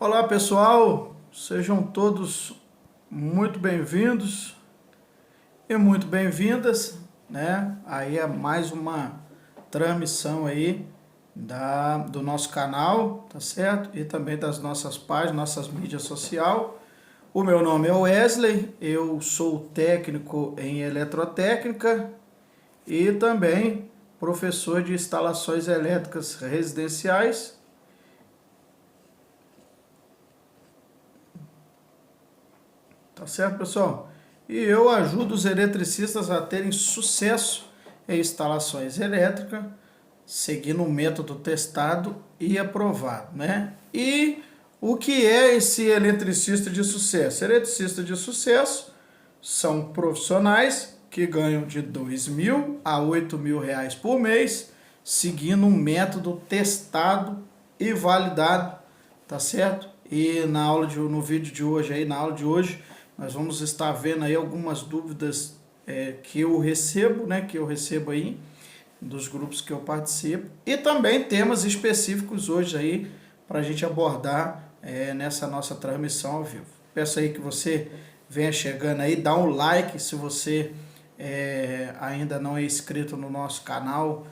Olá pessoal, sejam todos muito bem-vindos e muito bem-vindas, né? Aí é mais uma transmissão aí do nosso canal, tá certo? E também das nossas páginas, nossas mídias sociais. O meu nome é Wesley, eu sou técnico em eletrotécnica e também professor de instalações elétricas residenciais. Tá certo, pessoal? E eu ajudo os eletricistas a terem sucesso em instalações elétricas, seguindo um método testado e aprovado, né? E o que é esse eletricista de sucesso? Eletricista de sucesso são profissionais que ganham de R$ 2.000 a R$ 8.000 por mês, seguindo um método testado e validado, tá certo? E no vídeo de hoje, aí, na aula de hoje, nós vamos estar vendo aí algumas dúvidas que eu recebo, né? Que eu recebo aí dos grupos que eu participo, e também temas específicos hoje aí para a gente abordar nessa nossa transmissão ao vivo. Peço aí que você venha chegando aí, dá um like se você ainda não é inscrito no nosso canal,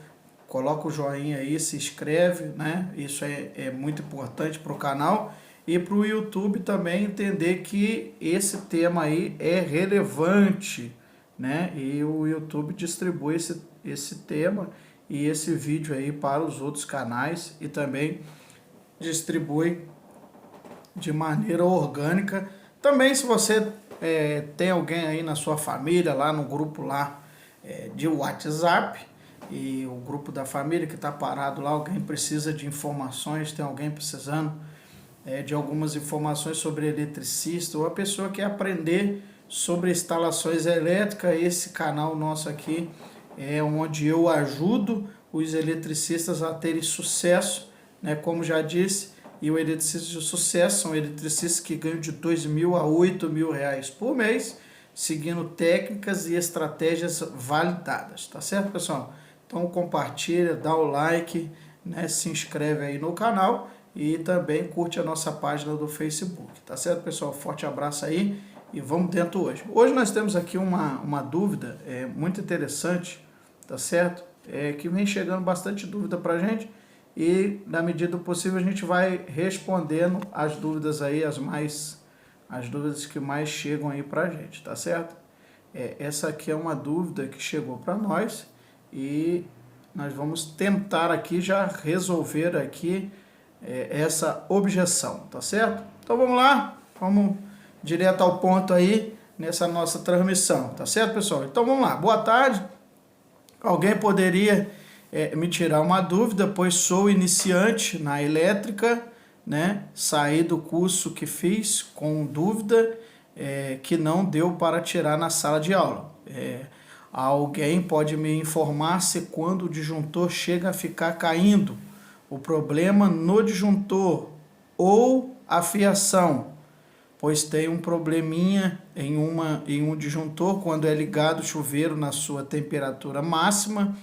coloca o joinha aí, se inscreve, né? Isso é muito importante para o canal e para o YouTube também entender que esse tema aí é relevante, né? E o YouTube distribui esse tema e esse vídeo aí para os outros canais e também distribui de maneira orgânica. Também se você tem alguém aí na sua família, lá no grupo lá de WhatsApp, e o grupo da família que está parado lá, alguém precisa de informações, tem alguém precisando de algumas informações sobre eletricista, ou a pessoa quer aprender sobre instalações elétricas, esse canal nosso aqui é onde eu ajudo os eletricistas a terem sucesso, né? Como já disse, e o eletricista de sucesso são eletricistas que ganham de R$ 2.000 a R$ 8.000 por mês, seguindo técnicas e estratégias validadas, tá certo, pessoal? Então compartilha, dá o like, né? Se inscreve aí no canal e também curte a nossa página do Facebook, tá certo, pessoal? Forte abraço aí e vamos dentro hoje. Hoje nós temos aqui uma dúvida muito interessante, tá certo? Que vem chegando bastante dúvida pra gente e na medida do possível a gente vai respondendo as dúvidas aí, as dúvidas que mais chegam aí pra gente, tá certo? Essa aqui é uma dúvida que chegou para nós e nós vamos tentar aqui já resolver aqui essa objeção, tá certo? Então vamos lá, vamos direto ao ponto aí nessa nossa transmissão, tá certo, pessoal? Então vamos lá, boa tarde. Alguém poderia me tirar uma dúvida, pois sou iniciante na elétrica, né? Saí do curso que fiz com dúvida que não deu para tirar na sala de aula. Alguém pode me informar se quando o disjuntor chega a ficar caindo, o problema no disjuntor ou a fiação, pois tem um probleminha em um disjuntor quando é ligado o chuveiro na sua temperatura máxima,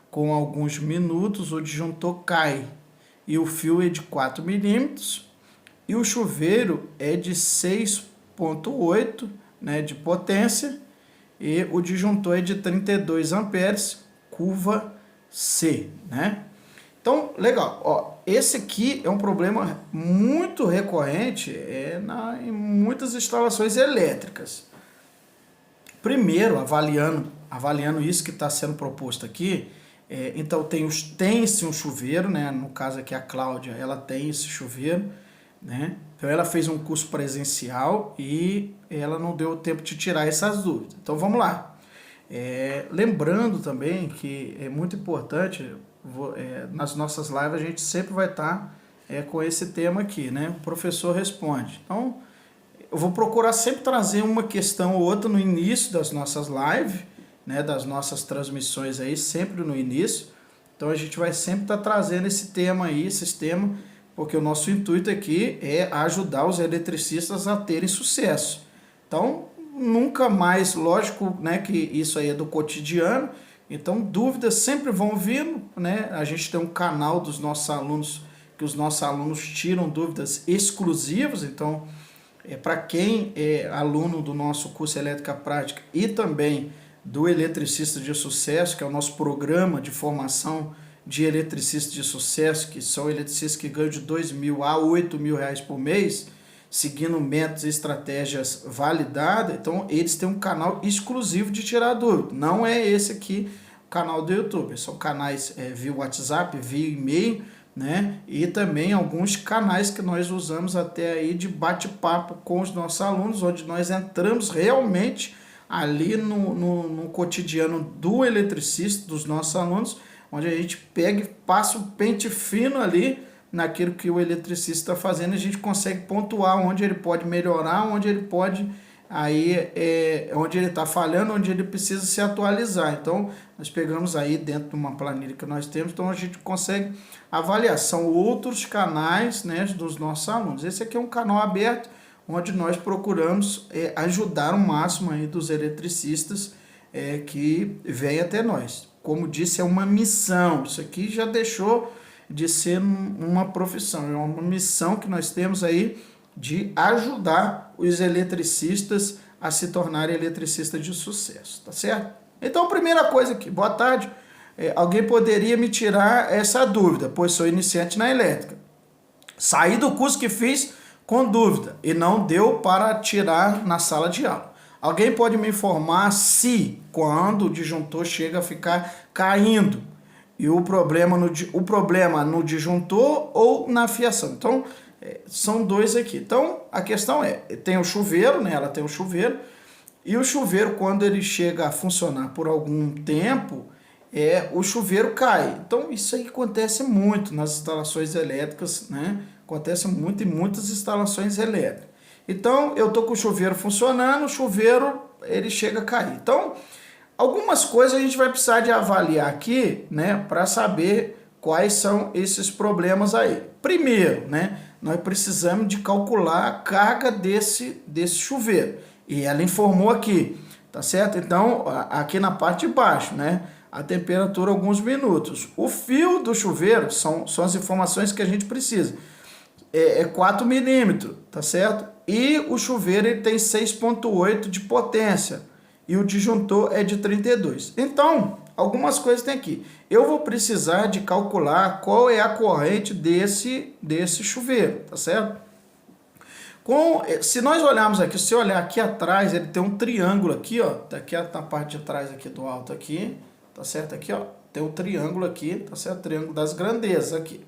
com alguns minutos o disjuntor cai e o fio é de 4 milímetros e o chuveiro é de 6,8, né, de potência e o disjuntor é de 32 amperes, curva C, né? Então, legal, ó, esse aqui é um problema muito recorrente em muitas instalações elétricas. Primeiro, avaliando isso que está sendo proposto aqui, então tem-se um chuveiro, né? No caso aqui a Cláudia, ela tem esse chuveiro, né? Então ela fez um curso presencial e ela não deu tempo de tirar essas dúvidas. Então vamos lá. Lembrando também que é muito importante, nas nossas lives a gente sempre vai estar com esse tema aqui, né? O professor responde. Então, eu vou procurar sempre trazer uma questão ou outra no início das nossas lives, né? Das nossas transmissões aí, sempre no início. Então, a gente vai sempre estar trazendo esse tema aí, esses temas, porque o nosso intuito aqui é ajudar os eletricistas a terem sucesso. Então, nunca mais, lógico, né, que isso aí é do cotidiano, então dúvidas sempre vão vindo, né? A gente tem um canal dos nossos alunos que os nossos alunos tiram dúvidas exclusivas. Então, para quem é aluno do nosso curso Elétrica Prática e também do Eletricista de Sucesso, que é o nosso programa de formação de eletricistas de sucesso, que são eletricistas que ganham de R$2.000 a R$8.000 por mês, seguindo métodos e estratégias validadas. Então, eles têm um canal exclusivo de tirar dúvida. Não é esse aqui, o canal do YouTube. São canais via WhatsApp, via e-mail, né? E também alguns canais que nós usamos até aí de bate-papo com os nossos alunos, onde nós entramos realmente ali no cotidiano do eletricista, dos nossos alunos, onde a gente pega e passa o pente fino ali naquilo que o eletricista está fazendo, a gente consegue pontuar onde ele pode melhorar, onde ele pode, onde ele está falhando, onde ele precisa se atualizar. Então, nós pegamos aí dentro de uma planilha que nós temos, então a gente consegue avaliar. São outros canais, né, dos nossos alunos. Esse aqui é um canal aberto, onde nós procuramos ajudar o máximo aí dos eletricistas que vêm até nós. Como disse, é uma missão. Isso aqui já deixou de ser uma profissão, é uma missão que nós temos aí de ajudar os eletricistas a se tornarem eletricistas de sucesso, tá certo? Então, primeira coisa aqui, boa tarde, alguém poderia me tirar essa dúvida, pois sou iniciante na elétrica. Saí do curso que fiz com dúvida e não deu para tirar na sala de aula. Alguém pode me informar se, quando o disjuntor chega a ficar caindo, e o problema no disjuntor ou na fiação? Então, são dois aqui. Então, a questão tem o chuveiro, né? Ela tem o chuveiro, e o chuveiro, quando ele chega a funcionar por algum tempo, o chuveiro cai. Então, isso aí acontece muito nas instalações elétricas, né? Acontece muito em muitas instalações elétricas. Então, eu estou com o chuveiro funcionando, o chuveiro ele chega a cair. Então, algumas coisas a gente vai precisar de avaliar aqui, né, para saber quais são esses problemas aí. Primeiro, né, nós precisamos de calcular a carga desse chuveiro. E ela informou aqui, tá certo? Então, aqui na parte de baixo, né, a temperatura alguns minutos. O fio do chuveiro são as informações que a gente precisa. 4 milímetros, tá certo? E o chuveiro ele tem 6,8 de potência. E o disjuntor é de 32. Então, algumas coisas tem aqui. Eu vou precisar de calcular qual é a corrente desse chuveiro, tá certo? Se nós olharmos aqui, se você olhar aqui atrás, ele tem um triângulo aqui, ó. Tá aqui na parte de trás aqui do alto aqui, tá certo? Aqui, ó, tem um triângulo aqui, tá certo? Triângulo das grandezas aqui.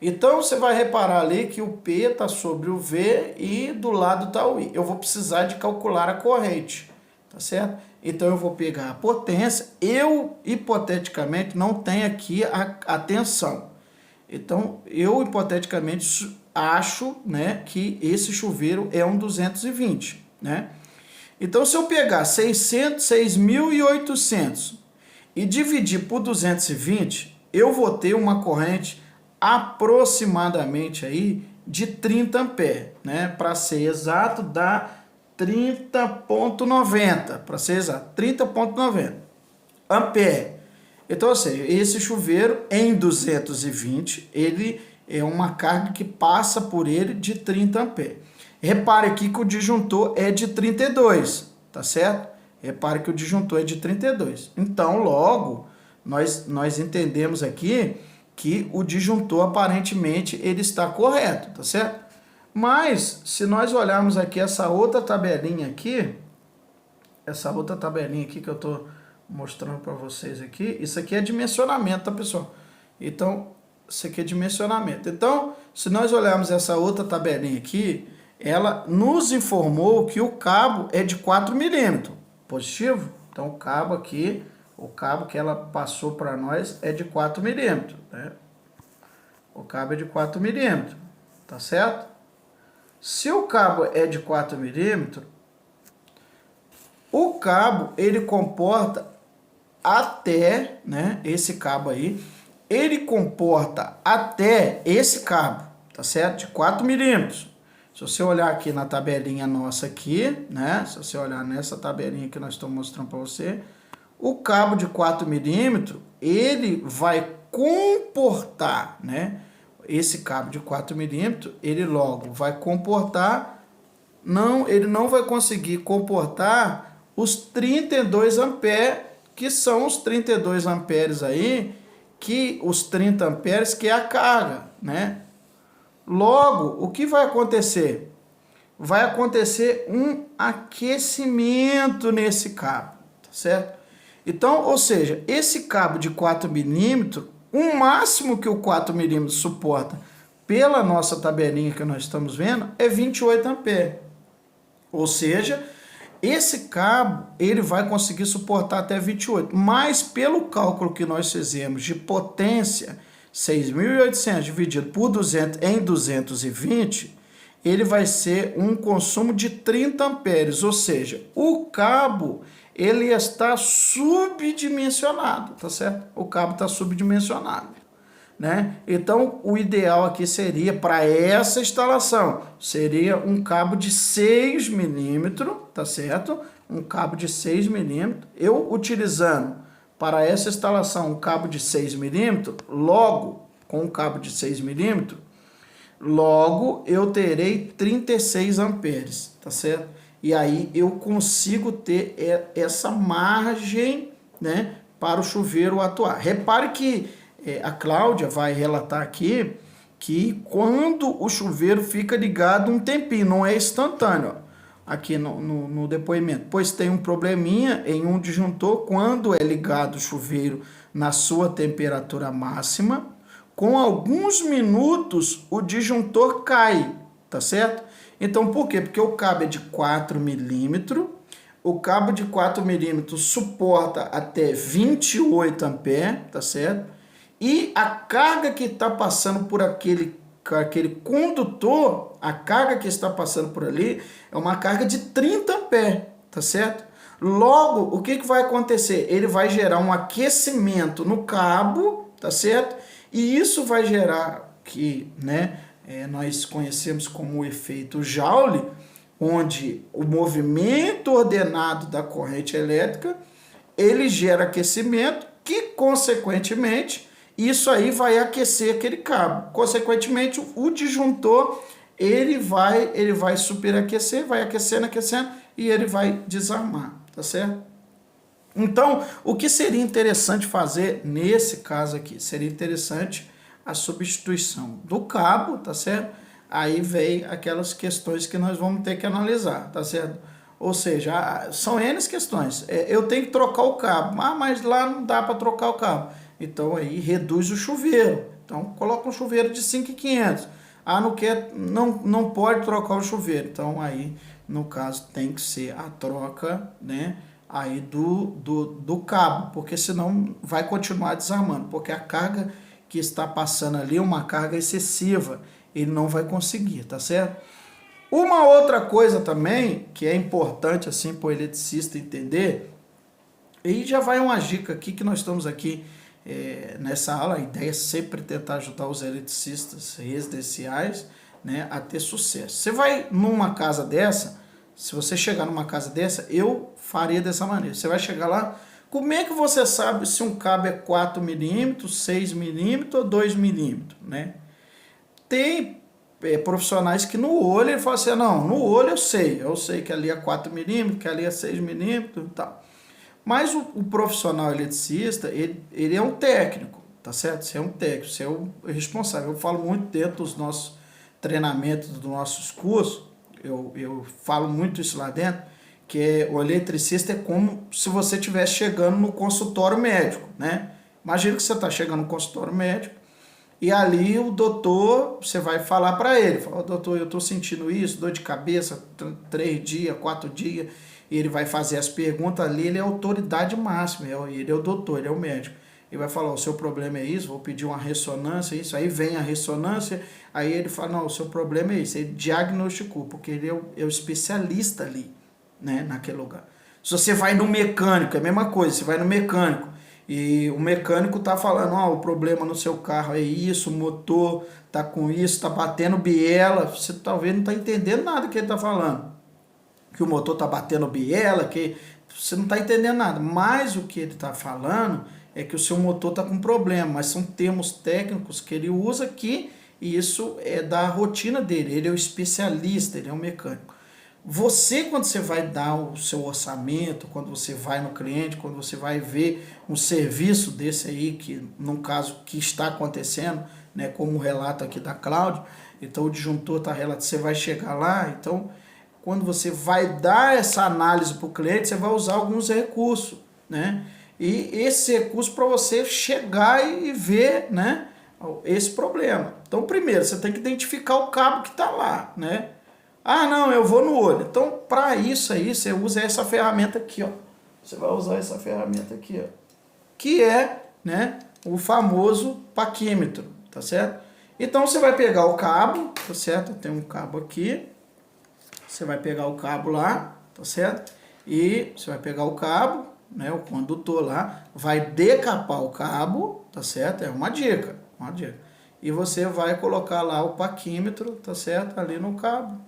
Então, você vai reparar ali que o P está sobre o V e do lado está o I. Eu vou precisar de calcular a corrente, tá certo? Então, eu vou pegar a potência. Eu, hipoteticamente, não tenho aqui a tensão. Então, eu, hipoteticamente, acho, né, que esse chuveiro é um 220, né? Então, se eu pegar 6.800 e dividir por 220, eu vou ter uma corrente aproximadamente aí de 30 amperes, né? Para ser exato, dá 30,90, para ser exato, 30,90 ampere. Então, ou seja, esse chuveiro em 220, ele é uma carga que passa por ele de 30 amperes. Repare aqui que o disjuntor é de 32, tá certo? Repare que o disjuntor é de 32. Então, logo, nós entendemos aqui que o disjuntor, aparentemente, ele está correto, tá certo? Mas, se nós olharmos aqui essa outra tabelinha aqui que eu estou mostrando para vocês aqui, isso aqui é dimensionamento, tá, pessoal? Então, isso aqui é dimensionamento. Então, se nós olharmos essa outra tabelinha aqui, ela nos informou que o cabo é de 4 milímetros, positivo. Então, o cabo aqui, o cabo que ela passou para nós é de 4 milímetros, né? O cabo é de 4 milímetros, tá certo? Se o cabo é de 4 milímetros, o cabo, ele comporta até, né, esse cabo aí, ele comporta até esse cabo, tá certo? De 4 milímetros. Se você olhar aqui na tabelinha nossa aqui, né, se você olhar nessa tabelinha que nós estamos mostrando para você, o cabo de 4 milímetros, ele vai comportar, né, esse cabo de 4 milímetros, ele logo vai comportar, ele não vai conseguir comportar os 32 amperes, que são os 32 amperes aí, que os 30 amperes que é a carga, né? Logo, o que vai acontecer? Vai acontecer um aquecimento nesse cabo, tá certo? Então, ou seja, esse cabo de 4 milímetros, o máximo que o 4 milímetros suporta pela nossa tabelinha que nós estamos vendo é 28 amperes. Ou seja, esse cabo ele vai conseguir suportar até 28, mas pelo cálculo que nós fizemos de potência, 6.800 dividido por 200 em 220, ele vai ser um consumo de 30 amperes, ou seja, o cabo ele está subdimensionado, tá certo? O cabo está subdimensionado, né? Então, o ideal aqui seria, para essa instalação, seria um cabo de 6 milímetros, tá certo? Um cabo de 6 milímetros. Eu utilizando para essa instalação um cabo de 6 milímetros, logo, com um cabo de 6 milímetros, logo eu terei 36 amperes, tá certo? E aí eu consigo ter essa margem, né, para o chuveiro atuar. Repare que a Cláudia vai relatar aqui que quando o chuveiro fica ligado um tempinho, não é instantâneo, ó, aqui no depoimento, pois tem um probleminha em um disjuntor quando é ligado o chuveiro na sua temperatura máxima, com alguns minutos o disjuntor cai, tá certo? Então, por quê? Porque o cabo é de 4 milímetros, o cabo de 4 milímetros suporta até 28 amperes, tá certo? E a carga que está passando por aquele condutor, a carga que está passando por ali, é uma carga de 30 amperes, tá certo? Logo, o que vai acontecer? Ele vai gerar um aquecimento no cabo, tá certo? E isso vai gerar que, né, nós conhecemos como o efeito Joule, onde o movimento ordenado da corrente elétrica, ele gera aquecimento, que consequentemente, isso aí vai aquecer aquele cabo. Consequentemente, o disjuntor, ele vai superaquecer, vai aquecendo, e ele vai desarmar, tá certo? Então, o que seria interessante fazer nesse caso aqui? Seria interessante a substituição do cabo, tá certo? Aí vem aquelas questões que nós vamos ter que analisar, tá certo? Ou seja, são N questões. Eu tenho que trocar o cabo, mas lá não dá para trocar o cabo. Então aí reduz o chuveiro. Então coloca um chuveiro de 5.500. Não pode trocar o chuveiro. Então aí, no caso, tem que ser a troca, né, aí do cabo, porque senão vai continuar desarmando, porque a carga que está passando ali é uma carga excessiva, ele não vai conseguir, tá certo? Uma outra coisa também, que é importante assim para o eletricista entender, e já vai uma dica aqui que nós estamos aqui nessa aula, a ideia é sempre tentar ajudar os eletricistas residenciais, né, a ter sucesso. Você vai numa casa dessa, se você chegar numa casa dessa, eu faria dessa maneira. Você vai chegar lá, como é que você sabe se um cabo é 4 milímetros, 6 milímetros ou 2 milímetros, né? Tem profissionais que no olho ele fala assim, não, no olho eu sei que ali é 4 milímetros, que ali é 6 milímetros e tal. Mas o profissional eletricista, ele é um técnico, tá certo? Você é um técnico, você é o responsável. Eu falo muito dentro dos nossos treinamentos, dos nossos cursos, eu falo muito isso lá dentro, que o eletricista é como se você estivesse chegando no consultório médico, né? Imagina que você está chegando no consultório médico e ali o doutor, você vai falar para ele, fala, doutor, eu estou sentindo isso, dor de cabeça, 3 dias, 4 dias, e ele vai fazer as perguntas ali, ele é a autoridade máxima, ele é o doutor, ele é o médico. Ele vai falar, o seu problema é isso, vou pedir uma ressonância, isso, aí vem a ressonância, aí ele fala, não, o seu problema é isso, ele diagnosticou, porque ele é o especialista ali, né, naquele lugar. Se você vai no mecânico, é a mesma coisa, você vai no mecânico, e o mecânico tá falando, o problema no seu carro é isso, o motor tá com isso, tá batendo biela, você talvez não tá entendendo nada que ele tá falando, que o motor tá batendo biela, que você não tá entendendo nada, mas o que ele tá falando é que o seu motor está com problema, mas são termos técnicos que ele usa que e isso é da rotina dele, ele é o especialista, ele é um mecânico. Você, quando você vai dar o seu orçamento, quando você vai no cliente, quando você vai ver um serviço desse aí, que no caso que está acontecendo, né, como o relato aqui da Cláudia, então o disjuntor está relato, você vai chegar lá, então quando você vai dar essa análise para o cliente, você vai usar alguns recursos, né? E esse recurso para você chegar e ver, né, esse problema. Então, primeiro, você tem que identificar o cabo que está lá, né? Ah, não, eu vou no olho. Então, para isso aí, você usa essa ferramenta aqui, ó. Você vai usar essa ferramenta aqui, ó. Que é, né, o famoso paquímetro, tá certo? Então, você vai pegar o cabo, tá certo? Tem um cabo aqui. Você vai pegar o cabo lá, tá certo? E você vai pegar o cabo, né, o condutor lá, vai decapar o cabo, tá certo? É uma dica, uma dica. E você vai colocar lá o paquímetro, tá certo? Ali no cabo,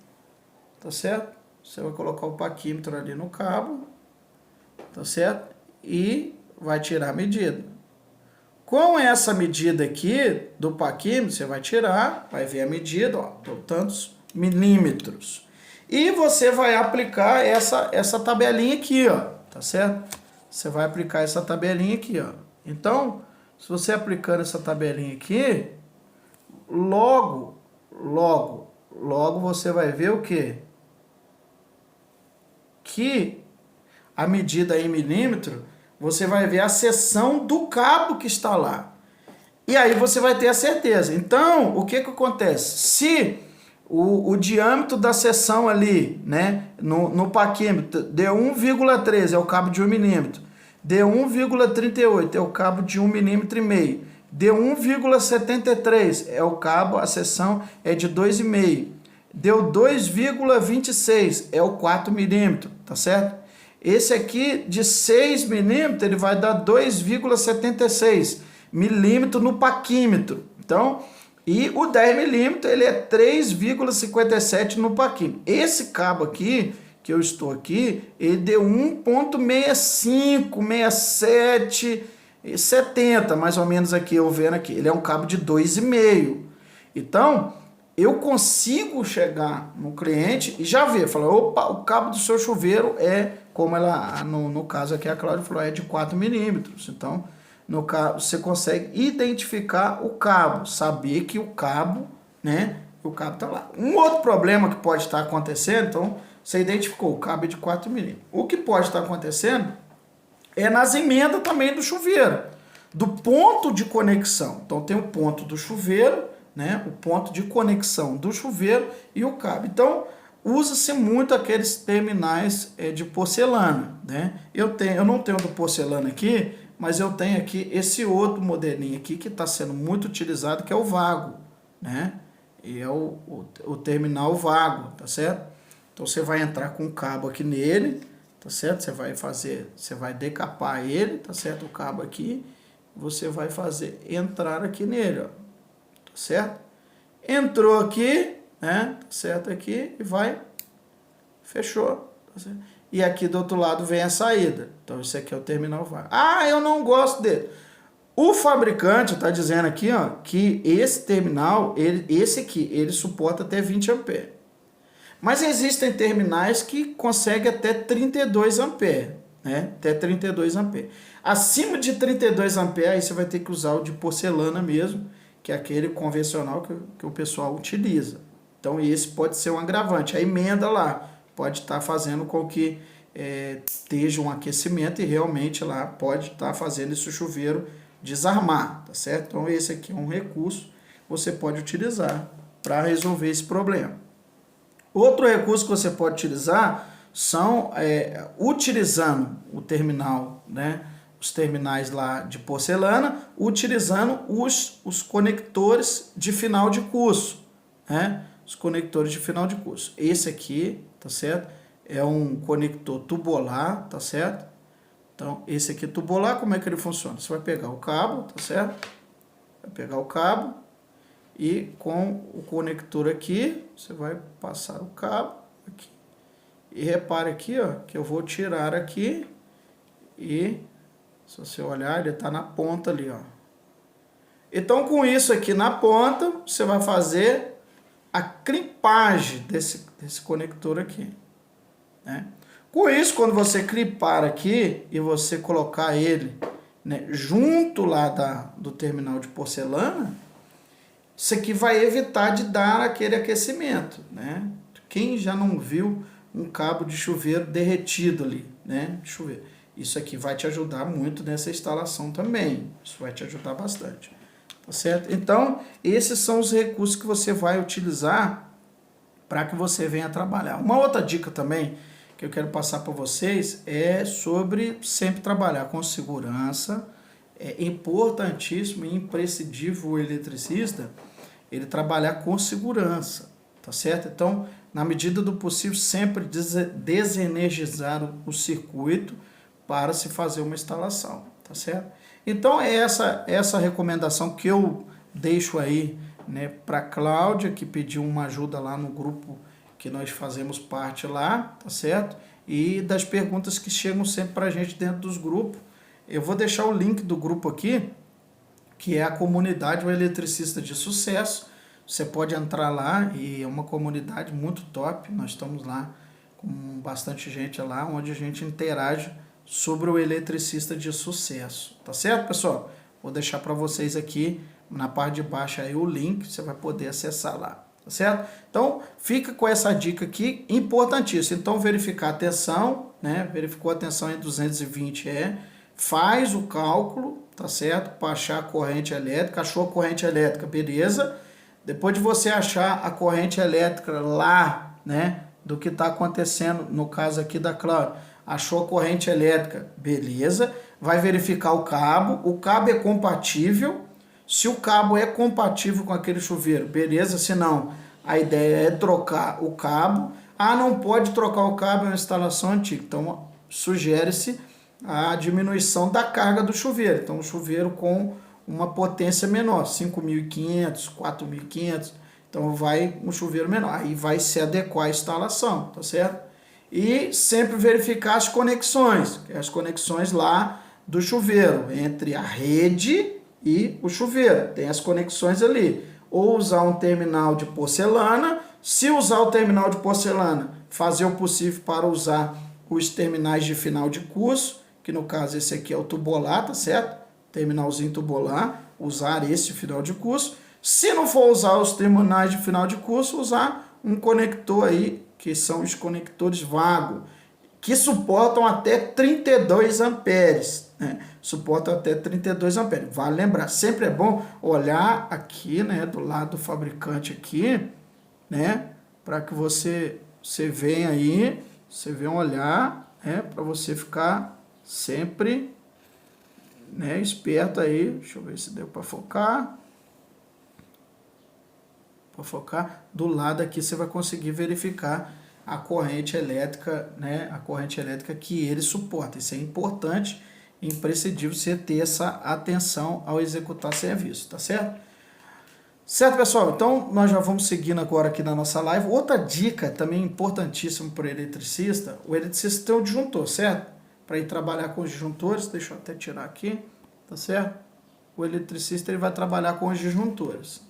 tá certo? Você vai colocar o paquímetro ali no cabo, tá certo? E vai tirar a medida. Com essa medida aqui do paquímetro, você vai tirar, vai ver a medida, ó, tantos milímetros. E você vai aplicar essa tabelinha aqui, ó, tá certo? Você vai aplicar essa tabelinha aqui, ó. Então, se você aplicando essa tabelinha aqui, logo você vai ver o quê? Que a medida em milímetro, você vai ver a seção do cabo que está lá. E aí você vai ter a certeza. Então, o que acontece? Se o diâmetro da seção ali, né, no paquímetro, deu 1,13, é o cabo de 1 milímetro. Deu 1,38, é o cabo de 1,5 milímetro. Deu 1,73, é o cabo, a seção é de 2,5. Deu 2,26, é o 4 milímetros, tá certo? Esse aqui de 6 milímetros, ele vai dar 2,76 milímetros no paquímetro. Então, e o 10 milímetros, ele é 3,57 no paquímetro. Esse cabo aqui, que eu estou aqui, ele deu 1,65, 67, 70, mais ou menos aqui, eu vendo aqui. Ele é um cabo de 2,5. Então, eu consigo chegar no cliente e já ver, falar, opa, o cabo do seu chuveiro é, como ela, no caso aqui a Cláudia falou, é de 4 milímetros. Então, no caso, você consegue identificar o cabo, saber que o cabo, né, o cabo está lá. Um outro problema que pode estar acontecendo, então, você identificou, o cabo é de 4 milímetros. O que pode estar acontecendo é nas emendas também do chuveiro, do ponto de conexão. Então, tem o ponto do chuveiro, né, o ponto de conexão do chuveiro e o cabo. Então, usa-se muito aqueles terminais de porcelana, né? Eu não tenho do porcelana aqui, mas eu tenho aqui esse outro modelinho aqui que está sendo muito utilizado, que é o vago, né? E é o terminal vago, tá certo? Então você vai entrar com o cabo aqui nele, tá certo? Você vai decapar ele, tá certo? O cabo aqui, você vai fazer entrar aqui nele, ó, tá certo? Entrou aqui, né? Tá certo aqui e vai, fechou, tá certo? E aqui do outro lado vem a saída. Então, isso aqui é o terminal vago. Ah, eu não gosto dele. O fabricante está dizendo aqui, ó, que esse terminal, esse aqui, ele suporta até 20 amperes. Mas existem terminais que conseguem até 32 amperes, né? Até 32 amperes. Acima de 32 amperes, aí você vai ter que usar o de porcelana mesmo, que é aquele convencional que o pessoal utiliza. Então, esse pode ser um agravante. A emenda lá pode estar fazendo com que esteja um aquecimento e realmente lá pode estar fazendo esse chuveiro desarmar, tá certo? Então esse aqui é um recurso que você pode utilizar para resolver esse problema. Outro recurso que você pode utilizar são utilizando o terminal, né? Os terminais lá de porcelana, utilizando os conectores de final de curso, né? Os conectores de final de curso. Esse aqui, tá certo? É um conector tubular, tá certo? Então, esse aqui tubular, como é que ele funciona? Você vai pegar o cabo, tá certo? Vai pegar o cabo e com o conector aqui, você vai passar o cabo aqui. E repare aqui, ó, que eu vou tirar aqui e, se você olhar, ele tá na ponta ali, ó. Então, com isso aqui na ponta, você vai fazer a clipagem desse conector aqui, né? Com isso, quando você clipar aqui e você colocar ele, né, junto lá do terminal de porcelana, isso aqui vai evitar de dar aquele aquecimento, né? Quem já não viu um cabo de chuveiro derretido ali, né? Chuveiro. Isso aqui vai te ajudar muito nessa instalação também. Isso vai te ajudar bastante. Tá certo? Então, esses são os recursos que você vai utilizar para que você venha trabalhar. Uma outra dica também que eu quero passar para vocês é sobre sempre trabalhar com segurança. É importantíssimo e imprescindível o eletricista ele trabalhar com segurança, tá certo? Então, na medida do possível, sempre desenergizar o circuito para se fazer uma instalação, tá certo? Então, é essa recomendação que eu deixo aí, né, para a Cláudia, que pediu uma ajuda lá no grupo que nós fazemos parte lá, tá certo? E das perguntas que chegam sempre para a gente dentro dos grupos. Eu vou deixar o link do grupo aqui, que é a comunidade O Eletricista de Sucesso. Você pode entrar lá e é uma comunidade muito top. Nós estamos lá com bastante gente lá, onde a gente interage sobre o eletricista de sucesso. Tá certo, pessoal? Vou deixar para vocês aqui na parte de baixo aí o link, você vai poder acessar lá. Tá certo? Então, fica com essa dica aqui, importantíssima. Então, verificar a tensão, né? Verificou a tensão em 220 faz o cálculo, tá certo? Para achar a corrente elétrica, achou a corrente elétrica, beleza. Depois de você achar a corrente elétrica lá, né? Do que está acontecendo, no caso aqui da Cláudia, achou a corrente elétrica, beleza. Vai verificar o cabo é compatível. Se o cabo é compatível com aquele chuveiro, beleza. Se não, a ideia é trocar o cabo. Ah, não pode trocar o cabo, é uma instalação antiga. Então, sugere-se a diminuição da carga do chuveiro. Então, o chuveiro com uma potência menor, 5.500, 4.500. Então, vai um chuveiro menor. Aí vai se adequar à instalação, tá certo? E sempre verificar as conexões lá do chuveiro, entre a rede e o chuveiro. Tem as conexões ali. Ou usar um terminal de porcelana. Se usar o terminal de porcelana, fazer o possível para usar os terminais de final de curso, que no caso esse aqui é o tubular, tá certo? Terminalzinho tubular, usar esse final de curso. Se não for usar os terminais de final de curso, usar um conector aí, que são os conectores vago, que suportam até 32 amperes, né? Suportam até 32 amperes. Vale lembrar, sempre é bom olhar aqui, né, do lado do fabricante aqui, né, para que você venha aí, você venha olhar, né, para você ficar sempre, né, esperto aí. Deixa eu ver se deu para focar. Para focar do lado aqui, você vai conseguir verificar a corrente elétrica, né, a corrente elétrica que ele suporta. Isso é importante, imprescindível você ter essa atenção ao executar serviço, tá certo? Certo, pessoal? Então, nós já vamos seguindo agora aqui na nossa live. Outra dica também importantíssima para o eletricista tem o disjuntor, certo? Para ir trabalhar com os disjuntores, deixa eu até tirar aqui, tá certo? O eletricista ele vai trabalhar com os disjuntores.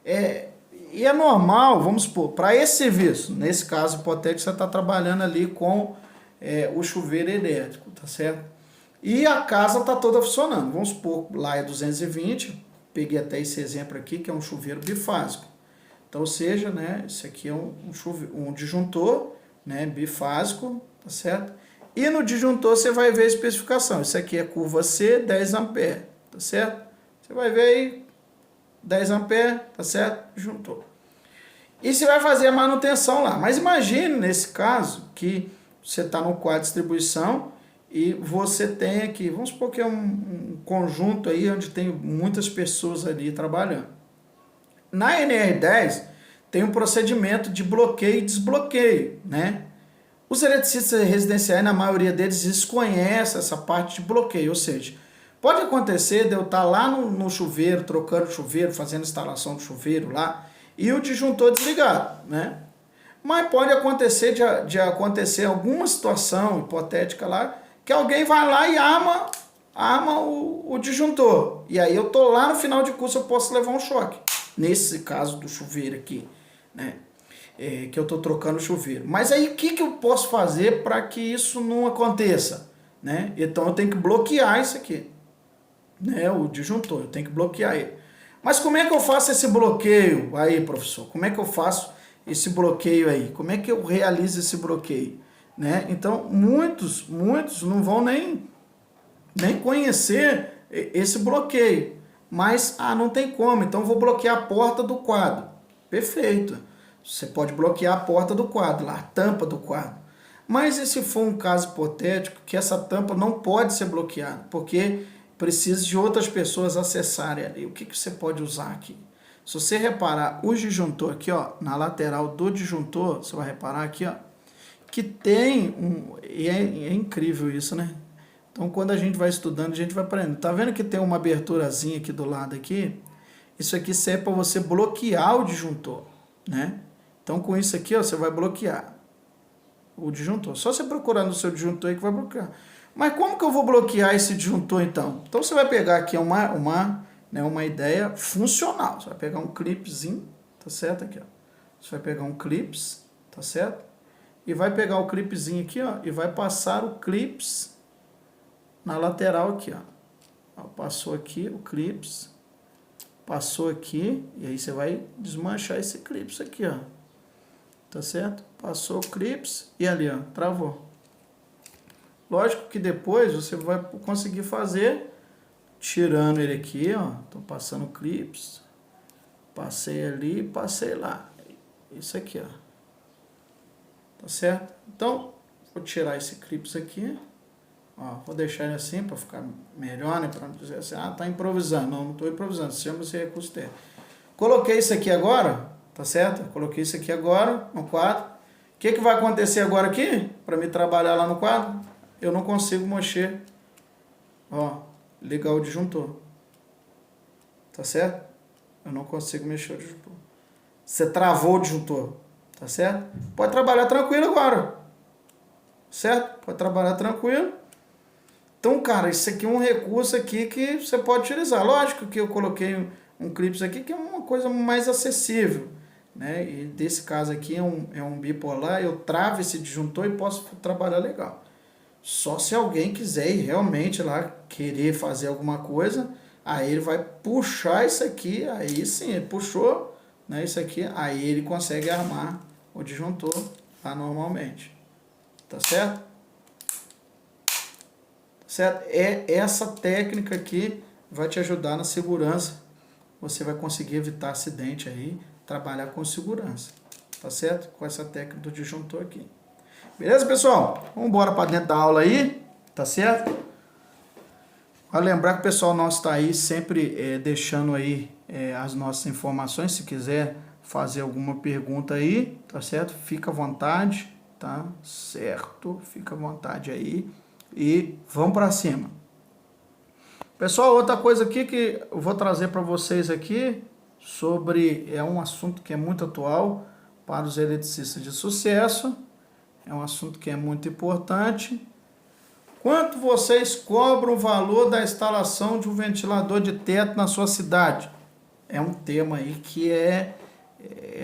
E é normal, vamos supor, para esse serviço, nesse caso hipotético, você está trabalhando ali com o chuveiro elétrico, tá certo? E a casa está toda funcionando. Vamos supor, lá é 220, peguei até esse exemplo aqui, que é um chuveiro bifásico. Então, ou seja, né, esse aqui é um disjuntor, né, bifásico, tá certo? E no disjuntor você vai ver a especificação. Isso aqui é curva C, 10 amperes, tá certo? Você vai ver aí, 10 amperes, tá certo? Disjuntor. E você vai fazer a manutenção lá. Mas imagine, nesse caso, que você está no quadro de distribuição e você tem aqui, vamos supor que é um conjunto aí onde tem muitas pessoas ali trabalhando. Na NR10 tem um procedimento de bloqueio e desbloqueio, né? Os eletricistas residenciais, na maioria deles, desconhecem essa parte de bloqueio, ou seja, pode acontecer de eu estar lá no chuveiro, trocando o chuveiro, fazendo instalação do chuveiro lá, e o disjuntor desligado, né? Mas pode acontecer de acontecer alguma situação hipotética lá, que alguém vai lá e arma arma o disjuntor. E aí eu tô lá no final de curso, eu posso levar um choque. Nesse caso do chuveiro aqui, né? Que eu tô trocando o chuveiro. Mas aí o que eu posso fazer para que isso não aconteça? Né? Então eu tenho que bloquear isso aqui. Né? O disjuntor, eu tenho que bloquear ele. Mas como é que eu faço esse bloqueio aí, professor? Como é que eu faço esse bloqueio aí? Como é que eu realizo esse bloqueio? Né? Então, muitos não vão nem conhecer esse bloqueio. Mas, não tem como, então vou bloquear a porta do quadro. Perfeito. Você pode bloquear a porta do quadro, lá, a tampa do quadro. Mas e se for um caso hipotético que essa tampa não pode ser bloqueada, porque precisa de outras pessoas acessarem ali? O que você pode usar aqui? Se você reparar o disjuntor aqui, ó, na lateral do disjuntor, você vai reparar aqui, ó, que tem é incrível isso, né? Então, quando a gente vai estudando, a gente vai aprendendo. Tá vendo que tem uma aberturazinha aqui do lado aqui? Isso aqui serve para você bloquear o disjuntor, né? Então, com isso aqui, ó, você vai bloquear o disjuntor. Só você procurar no seu disjuntor aí que vai bloquear. Mas como que eu vou bloquear esse disjuntor, então? Então, você vai pegar aqui uma ideia funcional. Você vai pegar um clipezinho, tá certo? Aqui, ó. Você vai pegar um clips, tá certo? E vai pegar o clipezinho aqui, ó, e vai passar o clips na lateral aqui, ó. Passou aqui o clips, passou aqui, e aí você vai desmanchar esse clips aqui, ó. Tá certo? Passou o clips e ali, ó, travou. Lógico que depois você vai conseguir fazer tirando ele aqui, ó. Tô passando o clips, passei ali, passei lá. Isso aqui, ó. Tá certo? Então, vou tirar esse clips aqui. Ó, vou deixar ele assim para ficar melhor, né? Para não dizer assim, tá improvisando. Não estou improvisando, chama-se recurso técnico. Coloquei isso aqui agora, tá certo? Coloquei isso aqui agora no quadro. O que vai acontecer agora aqui? Para me trabalhar lá no quadro, eu não consigo mexer. Ó, ligar o disjuntor. Tá certo? Eu não consigo mexer o disjuntor. Você travou o disjuntor, tá certo? Pode trabalhar tranquilo agora. Certo? Pode trabalhar tranquilo. Então, cara, isso aqui é um recurso aqui que você pode utilizar. Lógico que eu coloquei um clips aqui que é uma coisa mais acessível, né? E desse caso aqui é um bipolar, eu travo esse disjuntor e posso trabalhar legal. Só se alguém quiser ir realmente lá querer fazer alguma coisa, aí ele vai puxar isso aqui, aí sim, ele puxou, né, isso aqui, aí ele consegue armar o disjuntor lá normalmente. Tá certo? Certo? Essa técnica aqui vai te ajudar na segurança. Você vai conseguir evitar acidente aí, trabalhar com segurança. Tá certo? Com essa técnica do disjuntor aqui. Beleza, pessoal? Vamos embora para dentro da aula aí. Tá certo? Vale lembrar que o pessoal nosso está aí sempre deixando aí as nossas informações. Se quiser fazer alguma pergunta aí, tá certo? Fica à vontade, tá certo? Fica à vontade aí. E vamos para cima. Pessoal, outra coisa aqui que eu vou trazer para vocês aqui sobre um assunto que é muito atual para os eletricistas de sucesso. É um assunto que é muito importante. Quanto vocês cobram o valor da instalação de um ventilador de teto na sua cidade? É um tema aí que é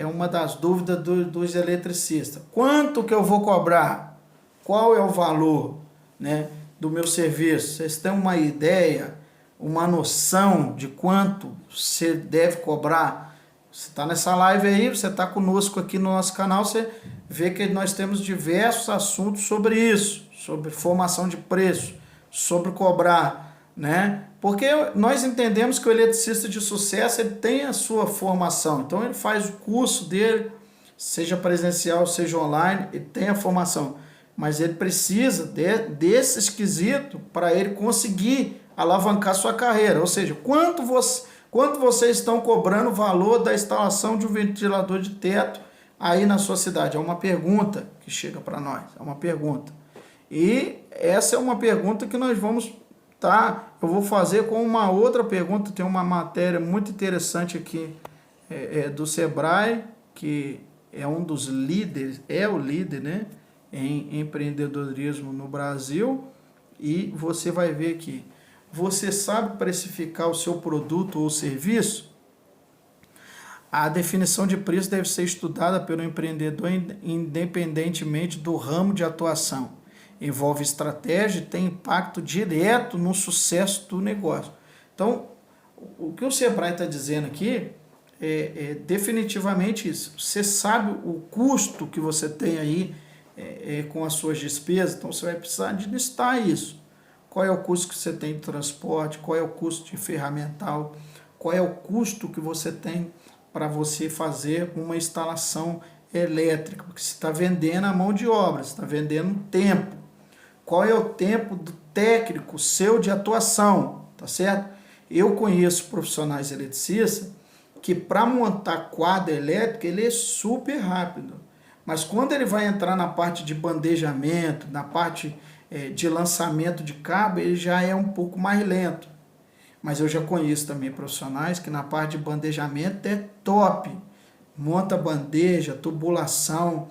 uma das dúvidas dos eletricistas. Quanto que eu vou cobrar? Qual é o valor, né, do meu serviço? Vocês têm uma ideia, uma noção de quanto você deve cobrar? Você está nessa live aí, você está conosco aqui no nosso canal, você vê que nós temos diversos assuntos sobre isso, sobre formação de preço, sobre cobrar, né? Porque nós entendemos que o eletricista de sucesso ele tem a sua formação, então ele faz o curso dele, seja presencial, seja online, ele tem a formação. Mas ele precisa desse esquisito para ele conseguir alavancar sua carreira. Ou seja, quanto vocês estão cobrando o valor da instalação de um ventilador de teto aí na sua cidade? É uma pergunta que chega para nós, é uma pergunta. E essa é uma pergunta que nós vamos eu vou fazer com uma outra pergunta. Tem uma matéria muito interessante aqui do Sebrae, que é um dos líderes, é o líder, né, em empreendedorismo no Brasil, e você vai ver aqui. você sabe precificar o seu produto ou serviço? A definição de preço deve ser estudada pelo empreendedor independentemente do ramo de atuação. Envolve estratégia e tem impacto direto no sucesso do negócio. Então, o que o Sebrae está dizendo aqui é definitivamente isso. Você sabe o custo que você tem aí com as suas despesas, então você vai precisar de listar isso. Qual é o custo que você tem de transporte, qual é o custo de ferramental, qual é o custo que você tem para você fazer uma instalação elétrica, porque você está vendendo a mão de obra, você está vendendo tempo. Qual é o tempo do técnico seu de atuação, tá certo? Eu conheço profissionais eletricistas que para montar quadro elétrico ele é super rápido, mas quando ele vai entrar na parte de bandejamento, na parte de lançamento de cabo, ele já é um pouco mais lento. Mas eu já conheço também profissionais que na parte de bandejamento é top. Monta bandeja, tubulação,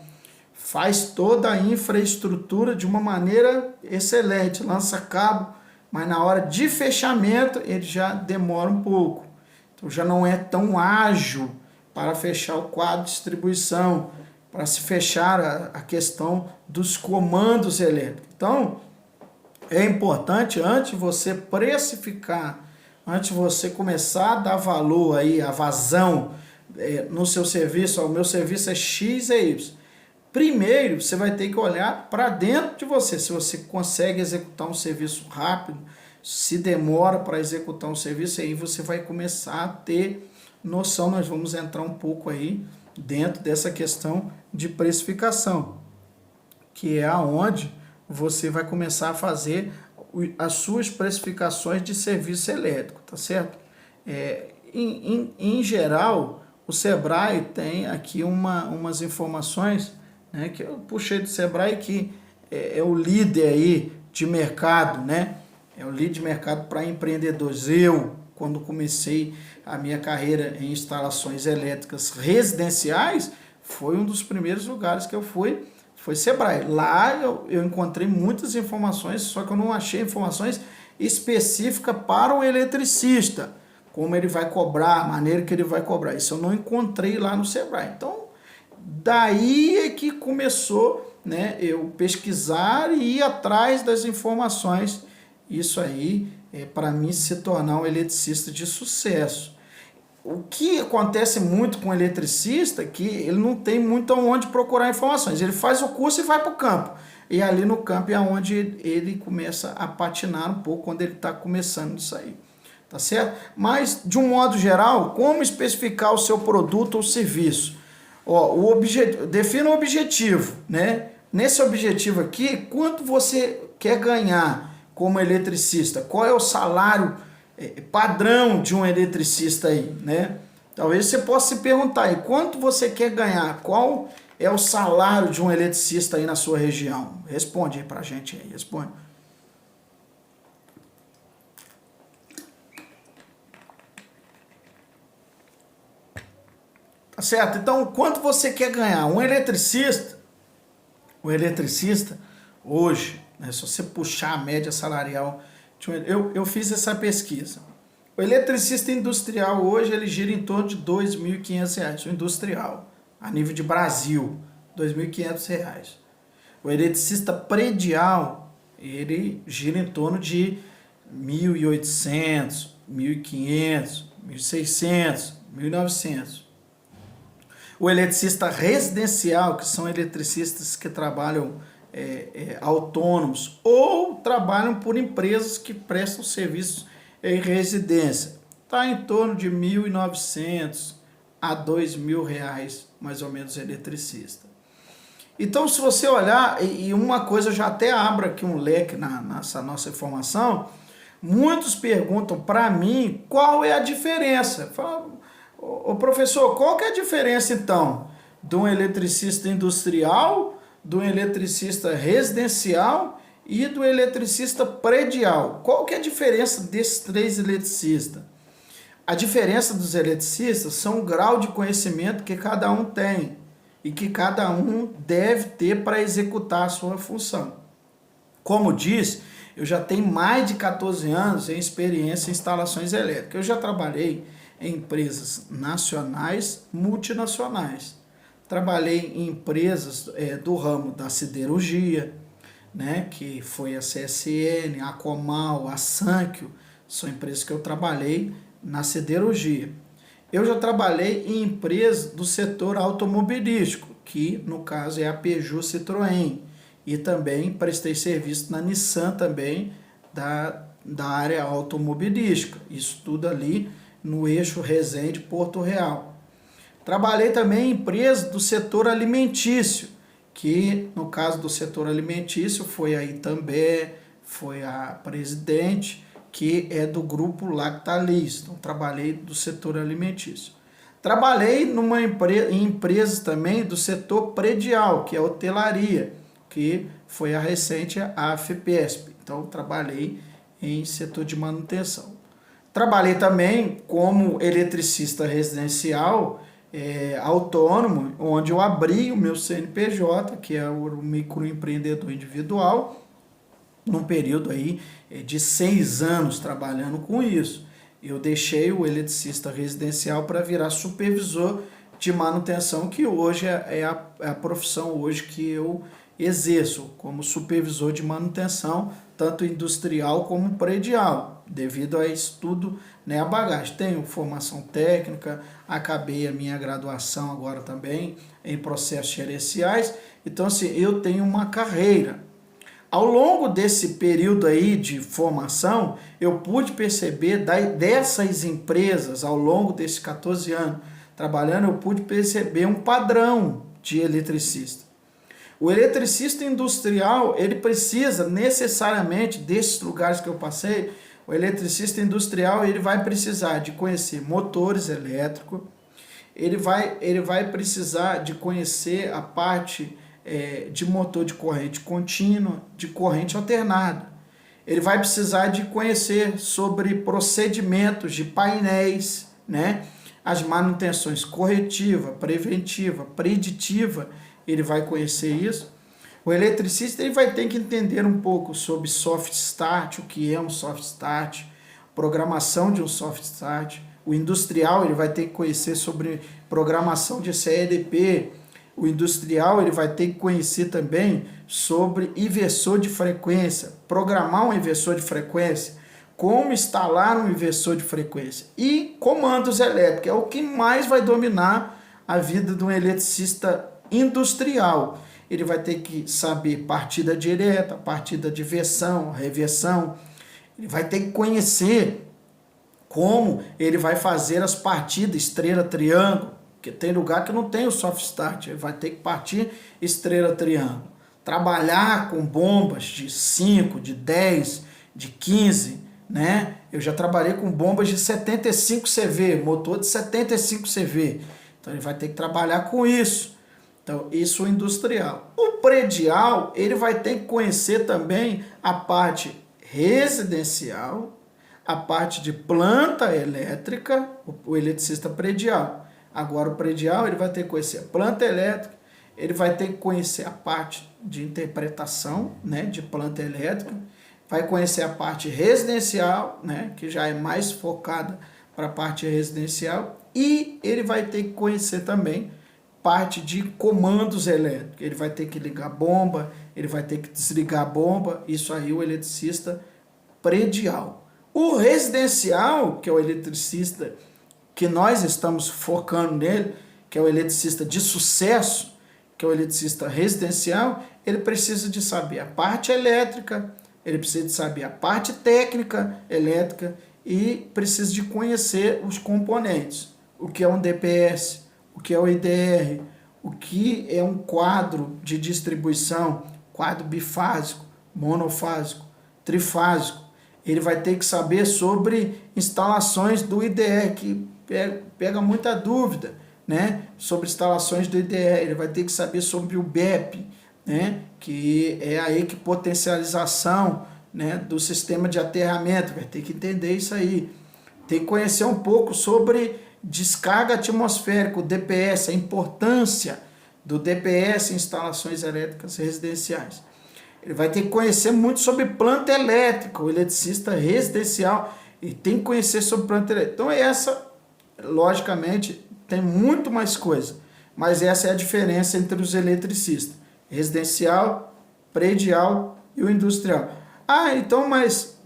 faz toda a infraestrutura de uma maneira excelente, lança cabo, mas na hora de fechamento ele já demora um pouco. Então já não é tão ágil para fechar o quadro de distribuição, para se fechar a questão dos comandos elétricos. Então, é importante, antes de você precificar, antes de você começar a dar valor aí, a vazão no seu serviço, o meu serviço é X e Y. Primeiro, você vai ter que olhar para dentro de você, se você consegue executar um serviço rápido, se demora para executar um serviço, aí você vai começar a ter noção. Nós vamos entrar um pouco aí dentro dessa questão de precificação, que é aonde você vai começar a fazer as suas precificações de serviço elétrico, tá certo? Em geral, o Sebrae tem aqui umas informações, né, que eu puxei do Sebrae, que é o líder aí de mercado, né? É o líder de mercado para empreendedores. Eu, quando comecei a minha carreira em instalações elétricas residenciais, foi um dos primeiros lugares que eu fui, foi Sebrae. Lá eu encontrei muitas informações, só que eu não achei informações específicas para o eletricista, como ele vai cobrar, a maneira que ele vai cobrar. Isso eu não encontrei lá no Sebrae. Então, daí é que começou, né, eu pesquisar e ir atrás das informações. Isso aí para mim se tornar um eletricista de sucesso. O que acontece muito com o eletricista é que ele não tem muito onde procurar informações. Ele faz o curso e vai para o campo. E ali no campo é onde ele começa a patinar um pouco, quando ele está começando isso aí. Tá certo? Mas, de um modo geral, como especificar o seu produto ou serviço? Defina o objetivo, né? Nesse objetivo aqui, quanto você quer ganhar como eletricista? Qual é o salário padrão de um eletricista aí, né? Talvez você possa se perguntar aí, quanto você quer ganhar? Qual é o salário de um eletricista aí na sua região? Responde aí pra gente aí, responde. Tá certo? Então, quanto você quer ganhar? O eletricista hoje, né, se você puxar a média salarial, eu fiz essa pesquisa. O eletricista industrial hoje ele gira em torno de R$ 2.500, o industrial, a nível de Brasil, R$ 2.500. O eletricista predial, ele gira em torno de 1.800, 1.500, 1.600, 1.900. O eletricista residencial, que são eletricistas que trabalham autônomos ou trabalham por empresas que prestam serviços em residência, está em torno de R$ 1.900 a R$ 2.000, mais ou menos, eletricista. Então, se você olhar, e uma coisa, eu já até abro aqui um leque nessa nossa informação, muitos perguntam para mim qual é a diferença. Fala, ô professor, qual que é a diferença então de um eletricista industrial, do eletricista residencial e do eletricista predial? Qual que é a diferença desses três eletricistas? A diferença dos eletricistas são o grau de conhecimento que cada um tem e que cada um deve ter para executar a sua função. Como diz, eu já tenho mais de 14 anos em experiência em instalações elétricas. Eu já trabalhei em empresas nacionais, multinacionais. Trabalhei em empresas do ramo da siderurgia, né, que foi a CSN, a Comal, a Sankyo, são empresas que eu trabalhei na siderurgia. Eu já trabalhei em empresas do setor automobilístico, que no caso é a Peugeot Citroën, e também prestei serviço na Nissan também, da área automobilística, isso tudo ali no eixo Resende-Porto Real. Trabalhei também em empresas do setor alimentício, que no caso do setor alimentício foi a Itambé, foi a Presidente, que é do grupo Lactalis. Então trabalhei do setor alimentício. Trabalhei em empresas também do setor predial, que é a hotelaria, que foi a recente a FEPESP. Então trabalhei em setor de manutenção. Trabalhei também como eletricista residencial, autônomo, onde eu abri o meu CNPJ, que é o microempreendedor individual, num período aí de 6 anos trabalhando com isso. Eu deixei o eletricista residencial para virar supervisor de manutenção, que hoje é a profissão hoje que eu exerço como supervisor de manutenção, tanto industrial como predial, devido a estudo, né, a bagagem. Tenho formação técnica, acabei a minha graduação agora também em processos gerenciais, então assim, eu tenho uma carreira. Ao longo desse período aí de formação, eu pude perceber dessas empresas, ao longo desses 14 anos trabalhando, eu pude perceber um padrão de eletricista. O eletricista industrial, ele precisa necessariamente, desses lugares que eu passei, o eletricista industrial ele vai precisar de conhecer motores elétricos, ele vai precisar de conhecer a parte de motor de corrente contínua, de corrente alternada. Ele vai precisar de conhecer sobre procedimentos de painéis, né? As manutenções corretiva, preventiva, preditiva, ele vai conhecer isso. O eletricista ele vai ter que entender um pouco sobre soft start, o que é um soft start, programação de um soft start. O industrial ele vai ter que conhecer sobre programação de CEDP. O industrial ele vai ter que conhecer também sobre inversor de frequência, programar um inversor de frequência, como instalar um inversor de frequência e comandos elétricos, é o que mais vai dominar a vida de um eletricista industrial. Ele vai ter que saber partida direta, partida de versão, reversão. Ele vai ter que conhecer como ele vai fazer as partidas estrela, triângulo, porque tem lugar que não tem o soft start, ele vai ter que partir estrela, triângulo. Trabalhar com bombas de 5, de 10, de 15, né? Eu já trabalhei com bombas de 75 CV, motor de 75 CV. Então ele vai ter que trabalhar com isso. Então, isso é industrial. O predial, ele vai ter que conhecer também a parte residencial, a parte de planta elétrica, o eletricista predial. Agora, o predial, ele vai ter que conhecer a planta elétrica, ele vai ter que conhecer a parte de interpretação, né, de planta elétrica, vai conhecer a parte residencial, né, que já é mais focada para a parte residencial, e ele vai ter que conhecer também parte de comandos elétricos. Ele vai ter que ligar a bomba, ele vai ter que desligar a bomba, isso aí o eletricista predial. O residencial, que é o eletricista que nós estamos focando nele, que é o eletricista de sucesso, que é o eletricista residencial, ele precisa de saber a parte elétrica, ele precisa de saber a parte técnica elétrica e precisa de conhecer os componentes, o que é um DPS, o que é o IDR, o que é um quadro de distribuição, quadro bifásico, monofásico, trifásico. Ele vai ter que saber sobre instalações do IDR, que pega muita dúvida, né? Sobre instalações do IDR. Ele vai ter que saber sobre o BEP, né? Que é a equipotencialização, né? Do sistema de aterramento. Vai ter que entender isso aí. Tem que conhecer um pouco sobre descarga atmosférica, o DPS, a importância do DPS em instalações elétricas residenciais. Ele vai ter que conhecer muito sobre planta elétrica, o eletricista residencial, e tem que conhecer sobre planta elétrica. Então essa, logicamente, tem muito mais coisa, mas essa é a diferença entre os eletricistas, residencial, predial e o industrial. Ah, então, mas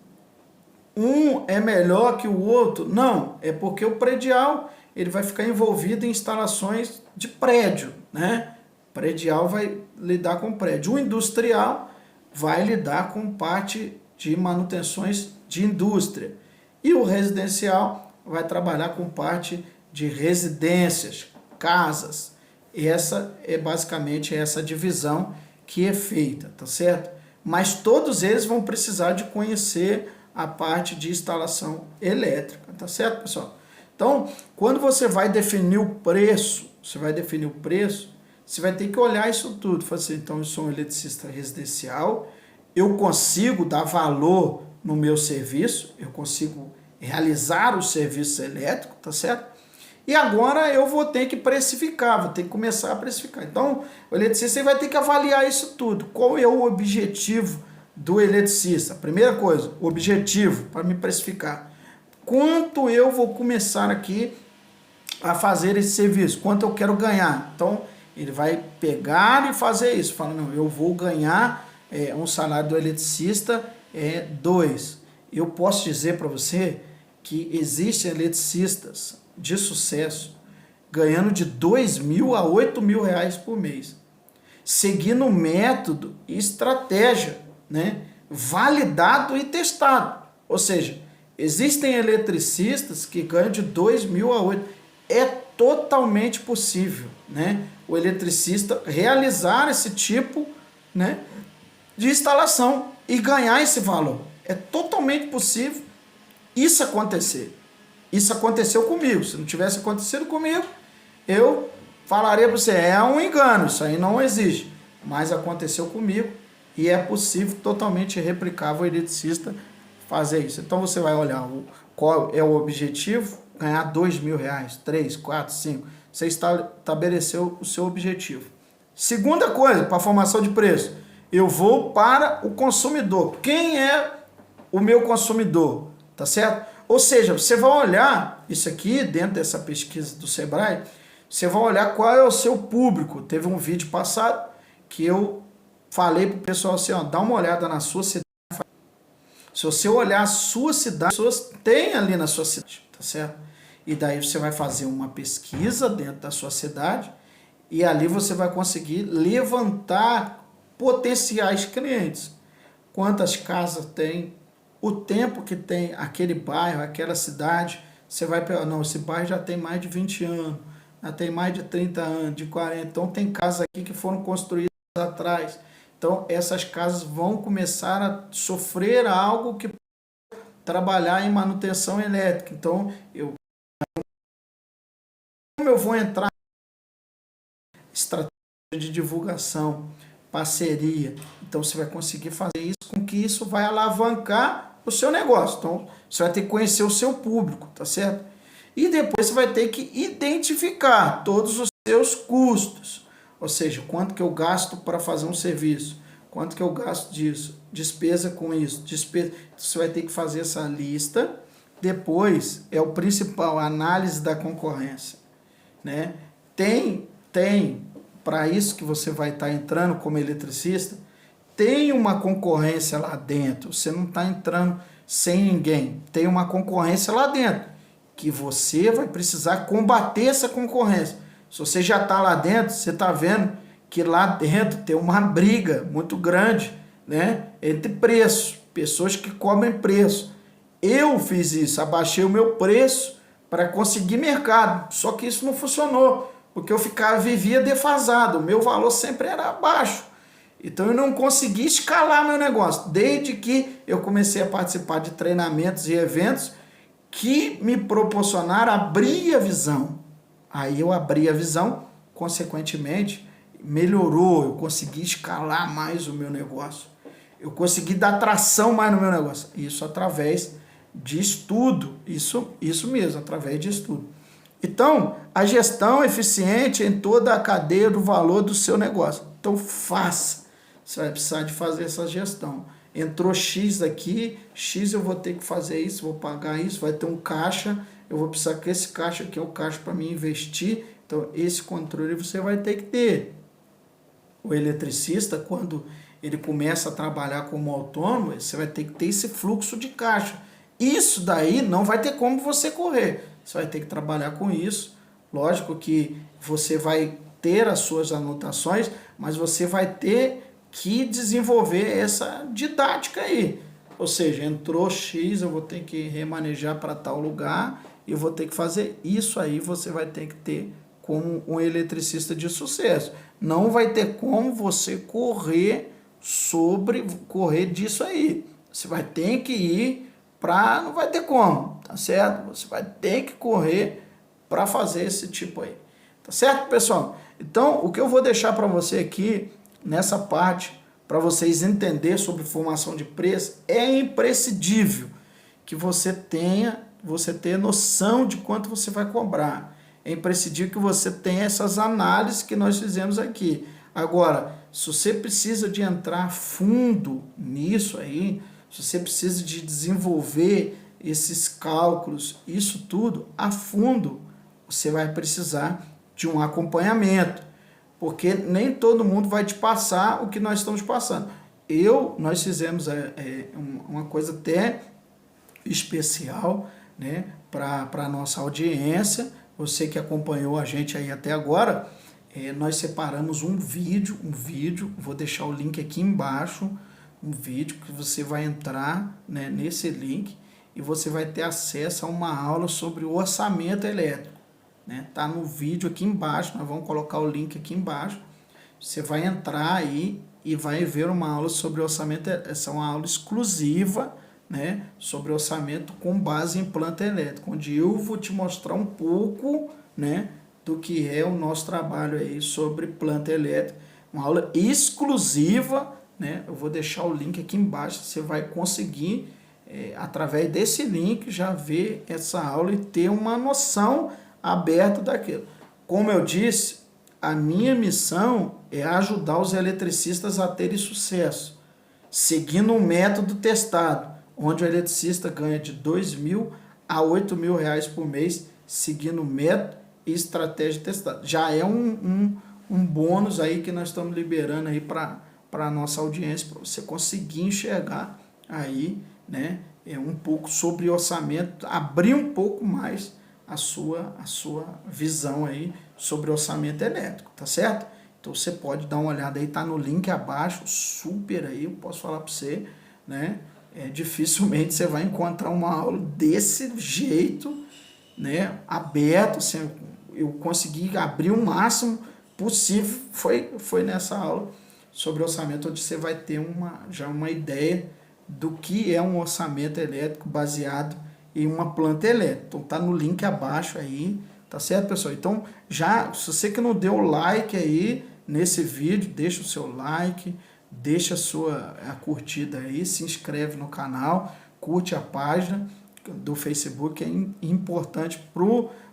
um é melhor que o outro? Não, é porque o predial ele vai ficar envolvido em instalações de prédio, né? Predial vai lidar com prédio. O industrial vai lidar com parte de manutenções de indústria. E o residencial vai trabalhar com parte de residências, casas. E essa é basicamente essa divisão que é feita, tá certo? Mas todos eles vão precisar de conhecer a parte de instalação elétrica, tá certo, pessoal? Então, quando você vai definir o preço, você vai ter que olhar isso tudo. Falar assim, então, eu sou um eletricista residencial, eu consigo dar valor no meu serviço, eu consigo realizar o serviço elétrico, tá certo? E agora eu vou ter que precificar, vou ter que começar a precificar. Então, o eletricista vai ter que avaliar isso tudo. Qual é o objetivo do eletricista? Primeira coisa, o objetivo para me precificar. Quanto eu vou começar aqui a fazer esse serviço? Quanto eu quero ganhar? Então, ele vai pegar e fazer isso. Fala, não, eu vou ganhar um salário do eletricista 2. Eu posso dizer para você que existem eletricistas de sucesso ganhando de 2.000 a 8.000 reais por mês, seguindo método e estratégia, né, validado e testado. Ou seja, existem eletricistas que ganham de 2.000 a 8.000. É totalmente possível, né, o eletricista realizar esse tipo, né, de instalação e ganhar esse valor. É totalmente possível isso acontecer. Isso aconteceu comigo. Se não tivesse acontecido comigo, eu falaria para você, é um engano, isso aí não existe. Mas aconteceu comigo e é possível, totalmente replicável, o eletricista fazer isso. Então você vai olhar qual é o objetivo, ganhar 2.000 reais, 3, 4, 5. Você estabeleceu o seu objetivo. Segunda coisa, para a formação de preço, eu vou para o consumidor. Quem é o meu consumidor? Tá certo? Ou seja, você vai olhar isso aqui, dentro dessa pesquisa do Sebrae, você vai olhar qual é o seu público. Teve um vídeo passado que eu falei para o pessoal assim, ó, dá uma olhada na sua cidade. Se você olhar a sua cidade, as pessoas têm ali na sua cidade, tá certo? E daí você vai fazer uma pesquisa dentro da sua cidade e ali você vai conseguir levantar potenciais clientes. Quantas casas tem, o tempo que tem aquele bairro, aquela cidade, você vai pegar, não, esse bairro já tem mais de 20 anos, já tem mais de 30 anos, de 40, então tem casas aqui que foram construídas atrás. Então essas casas vão começar a sofrer algo que trabalhar em manutenção elétrica. Então, como eu vou entrar em estratégia de divulgação, parceria, então você vai conseguir fazer isso com que isso vai alavancar o seu negócio. Então, você vai ter que conhecer o seu público, tá certo? E depois você vai ter que identificar todos os seus custos. Ou seja, quanto que eu gasto para fazer um serviço, quanto que eu gasto disso, despesa com isso, despesa. Você vai ter que fazer essa lista. Depois, é o principal, a análise da concorrência, né? Tem para isso que você vai estar entrando como eletricista, tem uma concorrência lá dentro, você não está entrando sem ninguém, tem uma concorrência lá dentro, que você vai precisar combater essa concorrência. Se você já está lá dentro, você está vendo que lá dentro tem uma briga muito grande, né, entre preços, pessoas que cobrem preço. Eu fiz isso, abaixei o meu preço para conseguir mercado, só que isso não funcionou, porque eu vivia defasado, o meu valor sempre era baixo. Então eu não consegui escalar meu negócio, desde que eu comecei a participar de treinamentos e eventos que me proporcionaram abrir a visão. Aí eu abri a visão, consequentemente, melhorou, eu consegui escalar mais o meu negócio. Eu consegui dar tração mais no meu negócio. Isso através de estudo, isso mesmo, através de estudo. Então, a gestão eficiente em toda a cadeia do valor do seu negócio. Então, faça. você vai precisar de fazer essa gestão. Entrou X aqui, X eu vou ter que fazer isso, vou pagar isso, vai ter um caixa, eu vou precisar que esse caixa aqui é o caixa para mim investir, então esse controle você vai ter que ter. O eletricista, quando ele começa a trabalhar como autônomo, você vai ter que ter esse fluxo de caixa. Isso daí não vai ter como você correr, você vai ter que trabalhar com isso. Lógico que você vai ter as suas anotações, mas você vai ter que desenvolver essa didática aí. Ou seja, entrou X, eu vou ter que remanejar para tal lugar, e eu vou ter que fazer isso aí, você vai ter que ter como um eletricista de sucesso. Não vai ter como você correr disso aí. Você vai ter que ir para... Não vai ter como, tá certo? Você vai ter que correr para fazer esse tipo aí. Tá certo, pessoal? Então, o que eu vou deixar para você aqui, nessa parte, para vocês entenderem sobre formação de preço, é imprescindível que você tenha noção de quanto você vai cobrar. É imprescindível que você tenha essas análises que nós fizemos aqui. Agora, se você precisa de entrar fundo nisso aí, se você precisa de desenvolver esses cálculos, isso tudo a fundo, você vai precisar de um acompanhamento, porque nem todo mundo vai te passar o que nós estamos passando. Nós fizemos uma coisa até especial, né, para a nossa audiência. Você que acompanhou a gente aí até agora, nós separamos um vídeo, vou deixar o link aqui embaixo, um vídeo que você vai entrar, né, nesse link e você vai ter acesso a uma aula sobre o orçamento elétrico. Tá no vídeo aqui embaixo, nós vamos colocar o link aqui embaixo. Você vai entrar aí e vai ver uma aula sobre orçamento, essa é uma aula exclusiva, né, sobre orçamento com base em planta elétrica, onde eu vou te mostrar um pouco, né, do que é o nosso trabalho aí sobre planta elétrica, uma aula exclusiva, né, eu vou deixar o link aqui embaixo, você vai conseguir, através desse link, já ver essa aula e ter uma noção aberta daquilo. Como eu disse, a minha missão é ajudar os eletricistas a terem sucesso, seguindo um método testado, onde o eletricista ganha de R$2.000 a R$8.000 por mês, seguindo método e estratégia testada. Já é um bônus aí que nós estamos liberando aí para a nossa audiência, para você conseguir enxergar aí, né, um pouco sobre orçamento, abrir um pouco mais a sua visão aí sobre orçamento elétrico, tá certo? Então você pode dar uma olhada aí, tá no link abaixo, super aí, eu posso falar para você, né? Dificilmente você vai encontrar uma aula desse jeito, né, aberto, assim, eu consegui abrir o máximo possível, foi nessa aula sobre orçamento, onde você vai ter já uma ideia do que é um orçamento elétrico baseado em uma planta elétrica. Então tá no link abaixo aí, tá certo, pessoal? Então, se você que não deu o like aí nesse vídeo, deixa o seu like, deixa a curtida aí, se inscreve no canal, curte a página do Facebook, é importante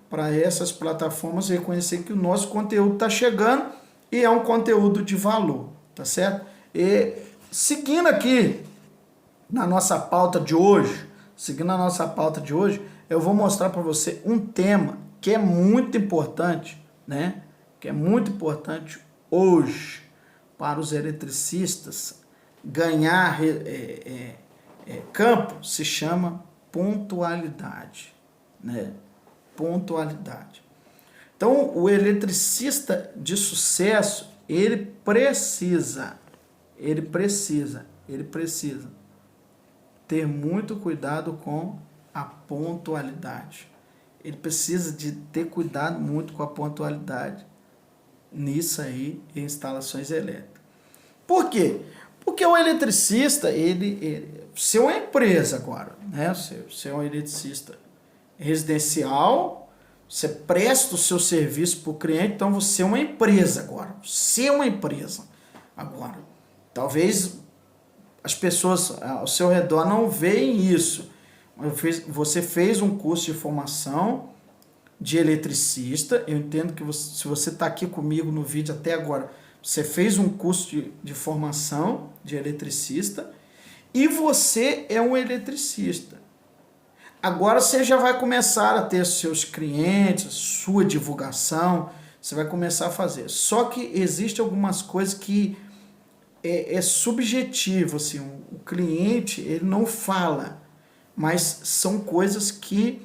para essas plataformas reconhecer que o nosso conteúdo está chegando e é um conteúdo de valor, tá certo? E seguindo aqui na nossa pauta de hoje, eu vou mostrar para você um tema que é muito importante, né? Que é muito importante hoje para os eletricistas ganhar campo, se chama pontualidade, né? Pontualidade. Então, o eletricista de sucesso, ele precisa ter muito cuidado com a pontualidade. Ele precisa de ter cuidado muito com a pontualidade nisso aí, em instalações elétricas. Por quê? Porque o eletricista, se é uma empresa agora, né? Você é um eletricista residencial, você presta o seu serviço para o cliente, então você é uma empresa agora. Você é uma empresa agora. Talvez as pessoas ao seu redor não veem isso. Você fez um curso de formação de eletricista, eu entendo que se você está aqui comigo no vídeo até agora, Você fez um curso de formação de eletricista e você é um eletricista. Agora você já vai começar a ter seus clientes, sua divulgação, você vai começar a fazer. Só que existem algumas coisas que é subjetivo, assim, o cliente ele não fala, mas são coisas que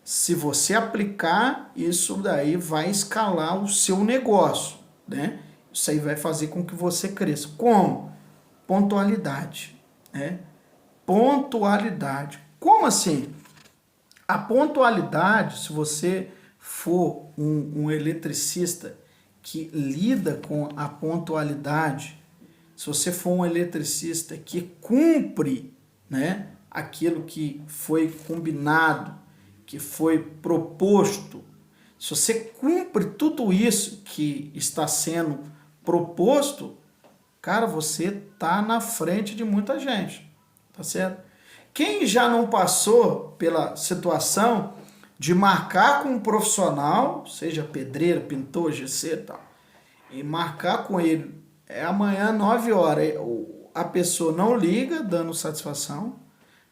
se você aplicar, isso daí vai escalar o seu negócio, né? Isso aí vai fazer com que você cresça. Como? Pontualidade, né? Pontualidade. Como assim? A pontualidade, se você for um eletricista que lida com a pontualidade, se você for um eletricista que cumpre, né, aquilo que foi combinado, que foi proposto, se você cumpre tudo isso que está sendo proposto, cara, você tá na frente de muita gente, tá certo? Quem já não passou pela situação de marcar com um profissional, seja pedreiro, pintor, gesseiro e tal, e marcar com ele amanhã 9 horas, a pessoa não liga dando satisfação,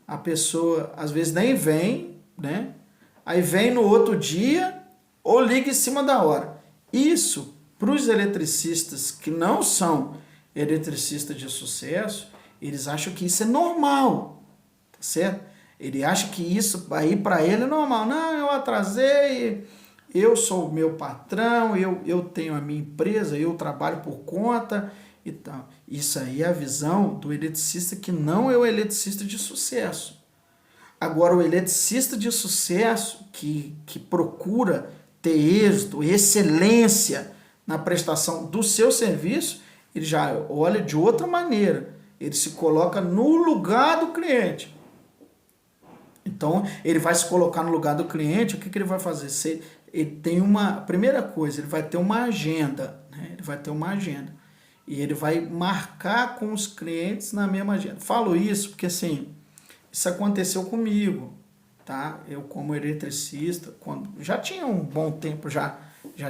a pessoa às vezes nem vem, né? Aí vem no outro dia ou liga em cima da hora. Isso, para os eletricistas que não são eletricistas de sucesso, eles acham que isso é normal, tá certo? Ele acha que isso aí para ele é normal. Não, eu atrasei, eu sou o meu patrão, eu tenho a minha empresa, eu trabalho por conta e tal. Isso aí é a visão do eletricista que não é o eletricista de sucesso. Agora, o eletricista de sucesso que procura ter êxito, excelência na prestação do seu serviço, ele já olha de outra maneira. Ele se coloca no lugar do cliente. Então, ele vai se colocar no lugar do cliente, o que ele vai fazer? Ele tem uma... Primeira coisa, ele vai ter uma agenda, né? Ele vai ter uma agenda. E ele vai marcar com os clientes na mesma agenda. Falo isso porque, assim, isso aconteceu comigo, tá? Eu, como eletricista, quando já tinha um bom tempo, já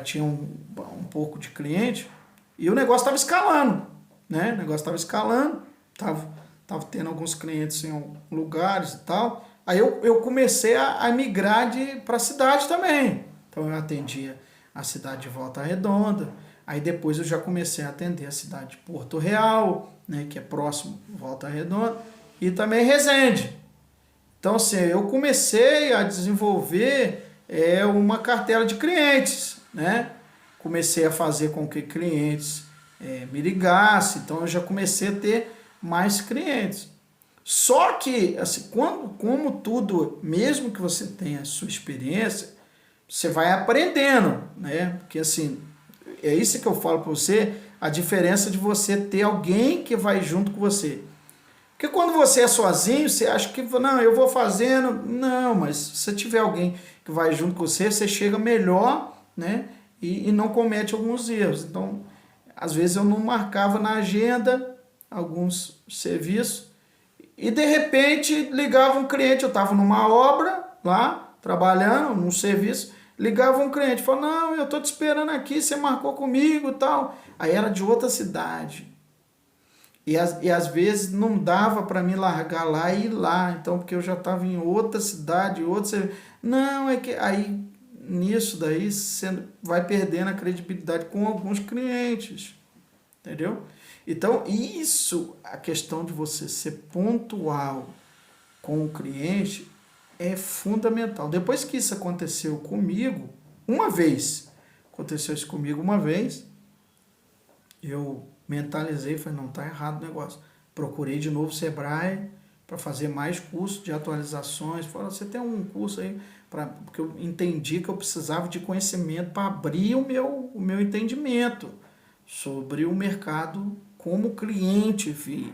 tinha um pouco de cliente, e o negócio estava escalando, né? O negócio estava escalando, tava tendo alguns clientes em lugares e tal. Aí eu comecei a migrar para a cidade também. Então eu atendia a cidade de Volta Redonda, aí depois eu já comecei a atender a cidade de Porto Real, né, que é próximo de Volta Redonda, e também Resende. Então, assim, eu comecei a desenvolver uma cartela de clientes, né? Comecei a fazer com que clientes me ligassem, então eu já comecei a ter mais clientes. Só que, assim, como tudo, mesmo que você tenha a sua experiência, você vai aprendendo, né? Porque, assim, é isso que eu falo para você, a diferença de você ter alguém que vai junto com você. Porque quando você é sozinho, você acha que, não, eu vou fazendo. Não, mas se você tiver alguém que vai junto com você, você chega melhor, né? E não comete alguns erros. Então, às vezes eu não marcava na agenda alguns serviços e, de repente, ligava um cliente. Eu estava numa obra lá, trabalhando num serviço, ligava um cliente, falava, não, eu estou te esperando aqui, você marcou comigo e tal. Aí era de outra cidade. E às vezes não dava para me largar lá e ir lá, então, porque eu já estava em outra cidade, não, é que aí nisso daí você vai perdendo a credibilidade com alguns clientes, entendeu? Então, isso, a questão de você ser pontual com o cliente é fundamental. Depois que isso aconteceu comigo, aconteceu isso comigo uma vez, eu mentalizei, falei, não, tá errado o negócio. Procurei de novo o Sebrae para fazer mais cursos de atualizações. Falei, você tem um curso aí? Porque eu entendi que eu precisava de conhecimento para abrir o meu entendimento sobre o mercado como cliente via.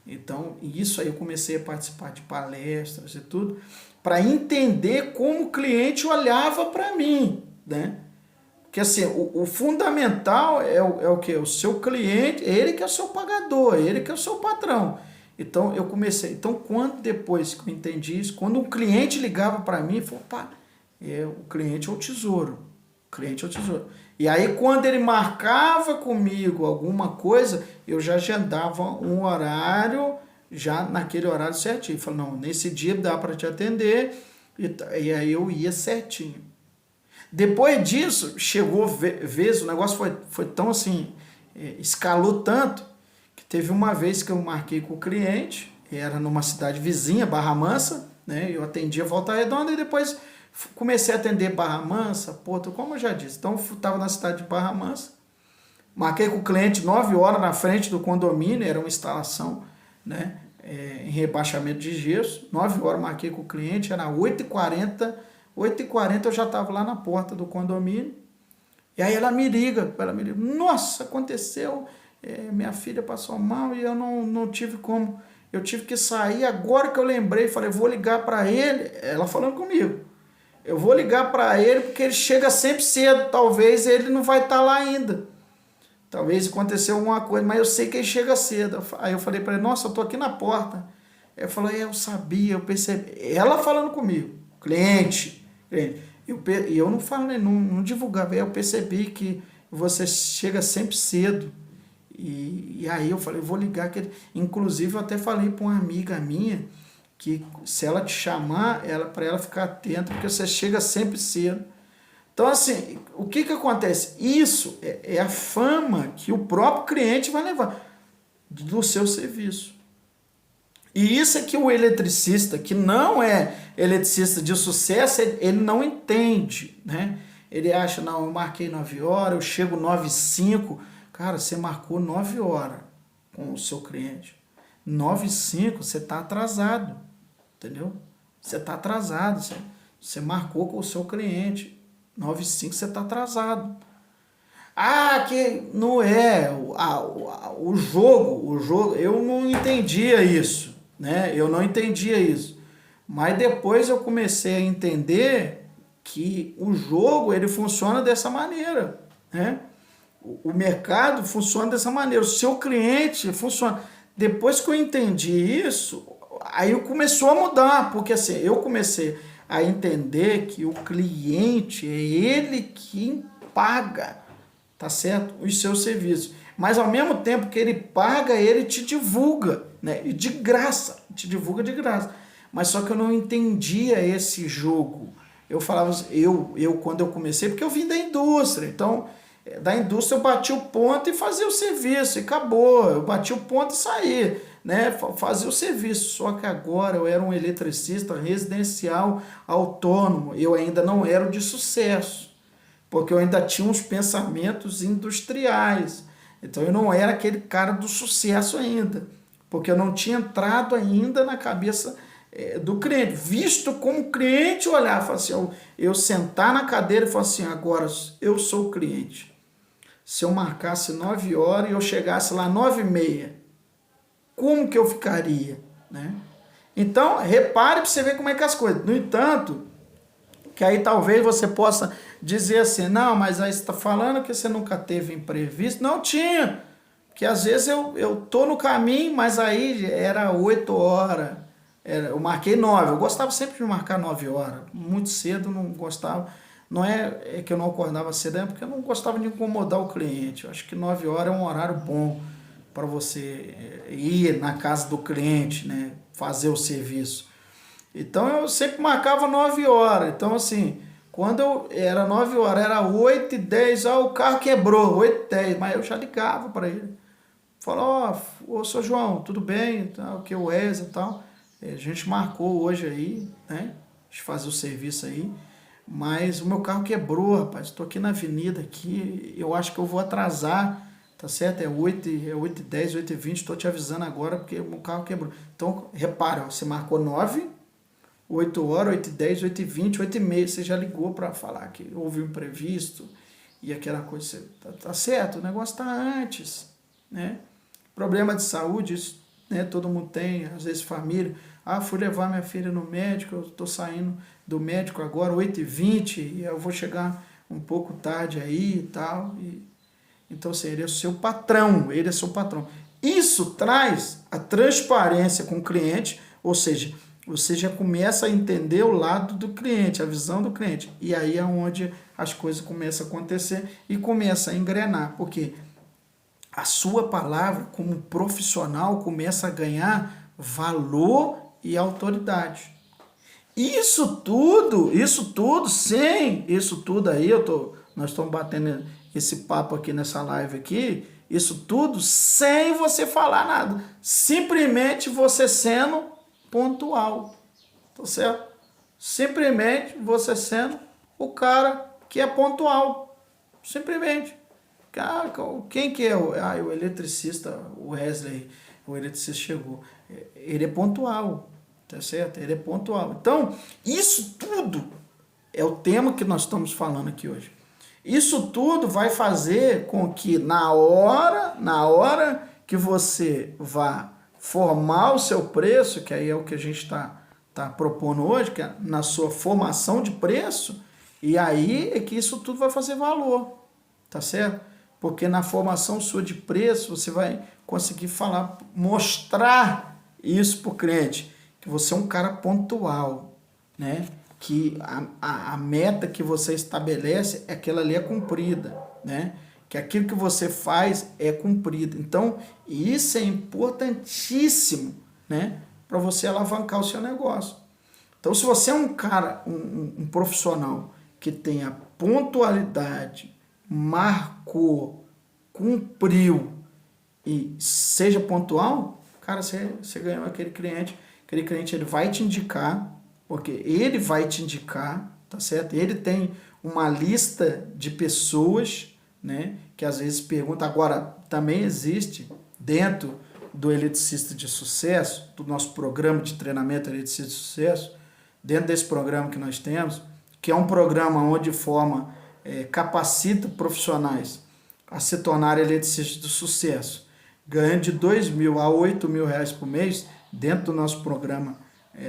Então, isso aí eu comecei a participar de palestras e tudo, para entender como o cliente olhava para mim, né? Porque assim, o fundamental é o que? O seu cliente, ele que é o seu pagador, ele que é o seu patrão. Então eu comecei. Então, depois que eu entendi isso, quando um cliente ligava para mim, falou, pá, o cliente é o tesouro. O cliente é o tesouro. E aí, quando ele marcava comigo alguma coisa, eu já agendava um horário, já naquele horário certinho. Falei, não, nesse dia dá para te atender, e aí eu ia certinho. Depois disso, chegou vez, o negócio foi tão assim, escalou tanto, que teve uma vez que eu marquei com o cliente, era numa cidade vizinha, Barra Mansa, né? Eu atendia Volta Redonda e depois comecei a atender Barra Mansa, Porto, como eu já disse. Então, estava na cidade de Barra Mansa, marquei com o cliente 9 horas na frente do condomínio, era uma instalação, né, em rebaixamento de gesso. 9 horas marquei com o cliente, era 8h40, 8h40 eu já estava lá na porta do condomínio. E aí ela me liga, nossa, aconteceu, minha filha passou mal e eu não tive como, eu tive que sair. Agora que eu lembrei, falei, vou ligar para ele, ela falando comigo, eu vou ligar para ele porque ele chega sempre cedo, talvez ele não vai estar lá ainda. Talvez aconteceu alguma coisa, mas eu sei que ele chega cedo. Aí eu falei para ele, nossa, eu tô aqui na porta. Ele falou, eu sabia, eu percebi. Ela falando comigo, cliente. E eu não falei, não divulgava. Eu percebi que você chega sempre cedo. E aí eu falei, vou ligar. Inclusive eu até falei para uma amiga minha, que se ela te chamar, para ela ficar atenta, porque você chega sempre cedo. Então, assim, o que acontece? Isso é a fama que o próprio cliente vai levar do seu serviço. E isso é que o eletricista, que não é eletricista de sucesso, ele não entende, né? Ele acha, não, eu marquei 9 horas, eu chego 9h05. Cara, você marcou 9 horas com o seu cliente. 9h05, você está atrasado, entendeu? Você está atrasado, você marcou com o seu cliente. 9h05 você está atrasado. Ah, que não é o jogo, eu não entendia isso, né? Eu não entendia isso. Mas depois eu comecei a entender que o jogo ele funciona dessa maneira, né? O mercado funciona dessa maneira, o seu cliente funciona. Depois que eu entendi isso, aí começou a mudar, porque assim, eu comecei a entender que o cliente é ele quem paga, tá certo? Os seus serviços. Mas ao mesmo tempo que ele paga, ele te divulga, né? E de graça, te divulga de graça. Mas só que eu não entendia esse jogo. Eu falava, eu quando eu comecei, porque eu vim da indústria, então da indústria eu bati o ponto e fazia o serviço, e acabou. Eu bati o ponto e saí, né? Fazia o serviço. Só que agora eu era um eletricista residencial autônomo. Eu ainda não era o de sucesso, porque eu ainda tinha uns pensamentos industriais. Então eu não era aquele cara do sucesso ainda, porque eu não tinha entrado ainda na cabeça do cliente, visto como cliente olhar, falar assim, eu sentar na cadeira e falar assim, agora eu sou o cliente. Se eu marcasse 9 horas e eu chegasse lá 9h30, como que eu ficaria, né? Então, repare para você ver como é que as coisas. No entanto, que aí talvez você possa dizer assim, não, mas aí você está falando que você nunca teve imprevisto. Não tinha, porque às vezes eu tô no caminho, mas aí era 8 horas, eu marquei 9, eu gostava sempre de marcar 9 horas, muito cedo não gostava. Não é que eu não acordava cedo, é porque eu não gostava de incomodar o cliente. Eu acho que 9 horas é um horário bom para você ir na casa do cliente, né, fazer o serviço. Então eu sempre marcava 9 horas. Então assim, quando eu era 9 horas, era 8h10, o carro quebrou, 8h10, mas eu já ligava para ele. Falou, ô seu João, tudo bem? Tal, que o Wesley e tal. A gente marcou hoje aí, né? De fazer o serviço aí. Mas o meu carro quebrou, rapaz. Estou aqui na avenida aqui, eu acho que eu vou atrasar, tá certo? É 8h10, 8h20, estou te avisando agora porque o meu carro quebrou. Então, repara, você marcou 9, 8 horas, 8h10, 8h20, 8h30, você já ligou para falar que houve um imprevisto e aquela coisa, tá certo, o negócio está antes, né? Problema de saúde, isso, né? Todo mundo tem, às vezes família. Fui levar minha filha no médico, eu estou saindo do médico agora, 8h20, e eu vou chegar um pouco tarde aí e tal. Então, assim, ele é o seu patrão, ele é seu patrão. Isso traz a transparência com o cliente, ou seja, você já começa a entender o lado do cliente, a visão do cliente. E aí é onde as coisas começam a acontecer e começa a engrenar, porque a sua palavra como profissional começa a ganhar valor e autoridade. Isso tudo, sem isso tudo aí, nós estamos batendo esse papo aqui nessa live aqui, isso tudo sem você falar nada, simplesmente você sendo pontual, tá certo? Simplesmente você sendo o cara que é pontual, simplesmente. Quem que é o eletricista, o Wesley, o eletricista chegou, ele é pontual, tá certo? Ele é pontual. Então, isso tudo é o tema que nós estamos falando aqui hoje. Isso tudo vai fazer com que na hora que você vá formar o seu preço, que aí é o que a gente tá propondo hoje, que é na sua formação de preço, e aí é que isso tudo vai fazer valor, tá certo? Porque na formação sua de preço, você vai conseguir falar, mostrar isso para o cliente, que você é um cara pontual, né? Que a meta que você estabelece, aquela ali é cumprida, né? Que aquilo que você faz é cumprido. Então, isso é importantíssimo, né? Para você alavancar o seu negócio. Então, se você é um cara, um profissional que tenha pontualidade, marcou, cumpriu e seja pontual, cara, você ganhou aquele cliente ele vai te indicar, porque ele vai te indicar, tá certo? Ele tem uma lista de pessoas, né, que às vezes pergunta. Agora, também existe dentro do Eletricista de Sucesso, do nosso programa de treinamento Eletricista de Sucesso, dentro desse programa que nós temos, que é um programa onde capacita profissionais a se tornar eletricistas de sucesso, ganhando de R$2.000 a R$8.000 por mês, dentro do nosso programa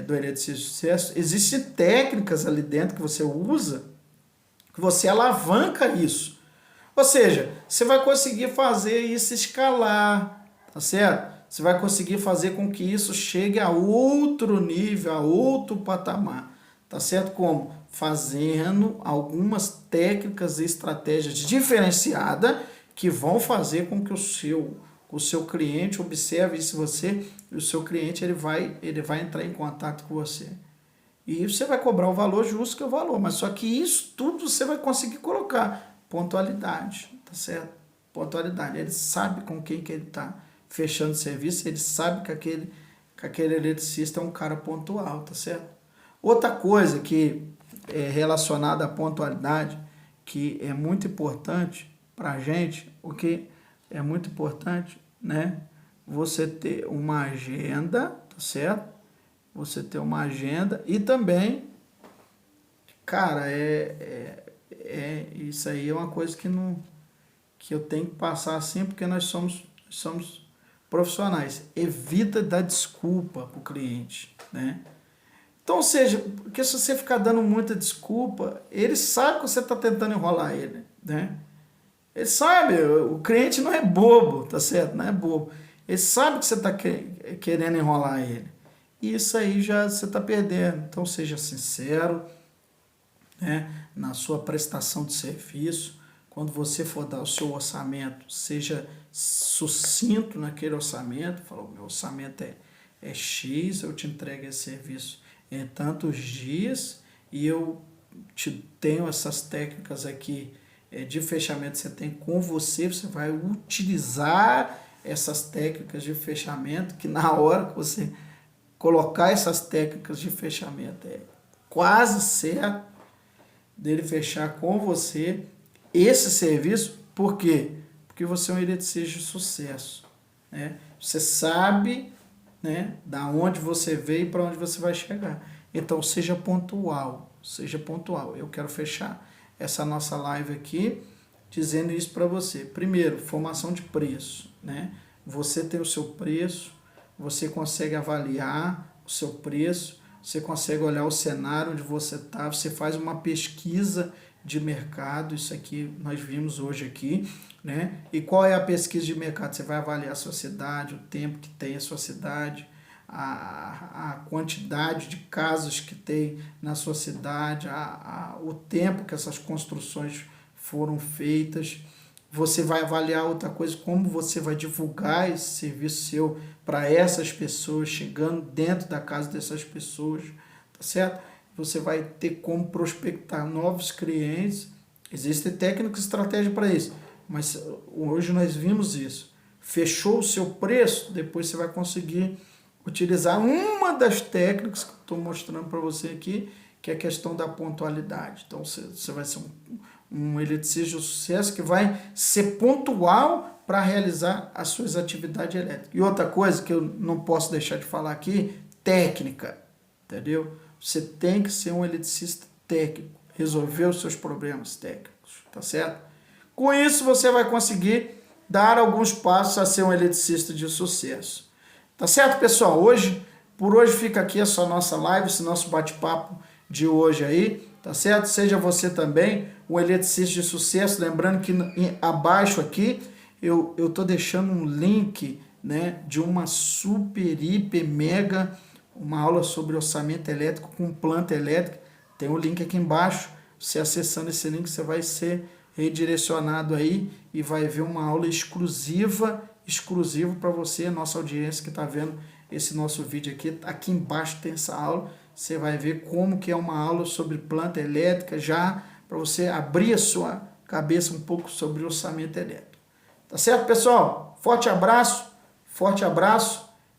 do Eletricista de Sucesso. Existem técnicas ali dentro que você usa, que você alavanca isso. Ou seja, você vai conseguir fazer isso escalar, tá certo? Você vai conseguir fazer com que isso chegue a outro nível, a outro patamar, tá certo? Como? Fazendo algumas técnicas e estratégias diferenciadas que vão fazer com que o seu cliente observe isso em você, e o seu cliente ele vai entrar em contato com você. E você vai cobrar o valor justo, que é o valor, mas só que isso tudo você vai conseguir colocar pontualidade, tá certo? Pontualidade. Ele sabe com quem que ele está fechando serviço, ele sabe que aquele eletricista é um cara pontual, tá certo? Outra coisa que é relacionada à pontualidade, que é muito importante para a gente, o que é muito importante, né? Você ter uma agenda, tá certo? Você ter uma agenda e também, cara, isso aí é uma coisa que eu tenho que passar assim, porque nós somos profissionais. Evita dar desculpa para o cliente, né? Então, ou seja, porque se você ficar dando muita desculpa, ele sabe que você está tentando enrolar ele, né? Ele sabe, o cliente não é bobo, tá certo? Não é bobo. Ele sabe que você está querendo enrolar ele. E isso aí já você está perdendo. Então, seja sincero, né, na sua prestação de serviço. Quando você for dar o seu orçamento, seja sucinto naquele orçamento. Fala, o meu orçamento é X, eu te entrego esse serviço em tantos dias e eu tenho essas técnicas aqui de fechamento. Você tem com você vai utilizar essas técnicas de fechamento, que na hora que você colocar essas técnicas de fechamento é quase certo dele fechar com você esse serviço. Por quê? Porque você é um eletricista de sucesso, né? Você sabe, né, da onde você veio e para onde você vai chegar. Então, seja pontual, seja pontual. Eu quero fechar essa nossa live aqui dizendo isso para você. Primeiro, formação de preço, né? Você tem o seu preço, você consegue avaliar o seu preço, você consegue olhar o cenário onde você está, você faz uma pesquisa de mercado, isso aqui nós vimos hoje aqui, né? E qual é a pesquisa de mercado? Você vai avaliar a sua cidade, o tempo que tem a sua cidade, a quantidade de casas que tem na sua cidade, o tempo que essas construções foram feitas. Você vai avaliar outra coisa, como você vai divulgar esse serviço seu para essas pessoas, chegando dentro da casa dessas pessoas, tá certo? Você vai ter como prospectar novos clientes. Existem técnicas e estratégias para isso, mas hoje nós vimos isso. Fechou o seu preço, depois você vai conseguir utilizar uma das técnicas que eu estou mostrando para você aqui, que é a questão da pontualidade. Então você vai ser um eletricista de sucesso que vai ser pontual para realizar as suas atividades elétricas. E outra coisa que eu não posso deixar de falar aqui, técnica, entendeu? Você tem que ser um eletricista técnico, resolver os seus problemas técnicos, tá certo? Com isso você vai conseguir dar alguns passos a ser um eletricista de sucesso. Tá certo, pessoal? Por hoje fica aqui a sua nossa live, esse nosso bate-papo de hoje aí, tá certo? Seja você também um eletricista de sucesso, lembrando que abaixo aqui eu tô deixando um link, né, de uma super, hiper, mega, uma aula sobre orçamento elétrico com planta elétrica. Tem um link aqui embaixo, você acessando esse link você vai ser redirecionado aí e vai ver uma aula exclusivo para você, nossa audiência que está vendo esse nosso vídeo aqui. Aqui embaixo tem essa aula, você vai ver como que é uma aula sobre planta elétrica, já para você abrir a sua cabeça um pouco sobre orçamento elétrico. Tá certo, pessoal? Forte abraço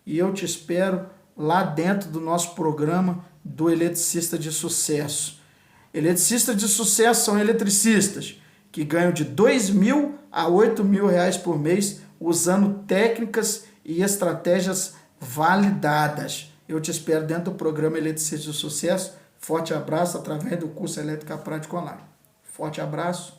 e eu te espero lá dentro do nosso programa do Eletricista de Sucesso. Eletricistas de sucesso são eletricistas que ganham de R$2.000 a R$8.000 por mês usando técnicas e estratégias validadas. Eu te espero dentro do programa Eletricista de Sucesso. Forte abraço através do curso Elétrica Prática Online. Forte abraço.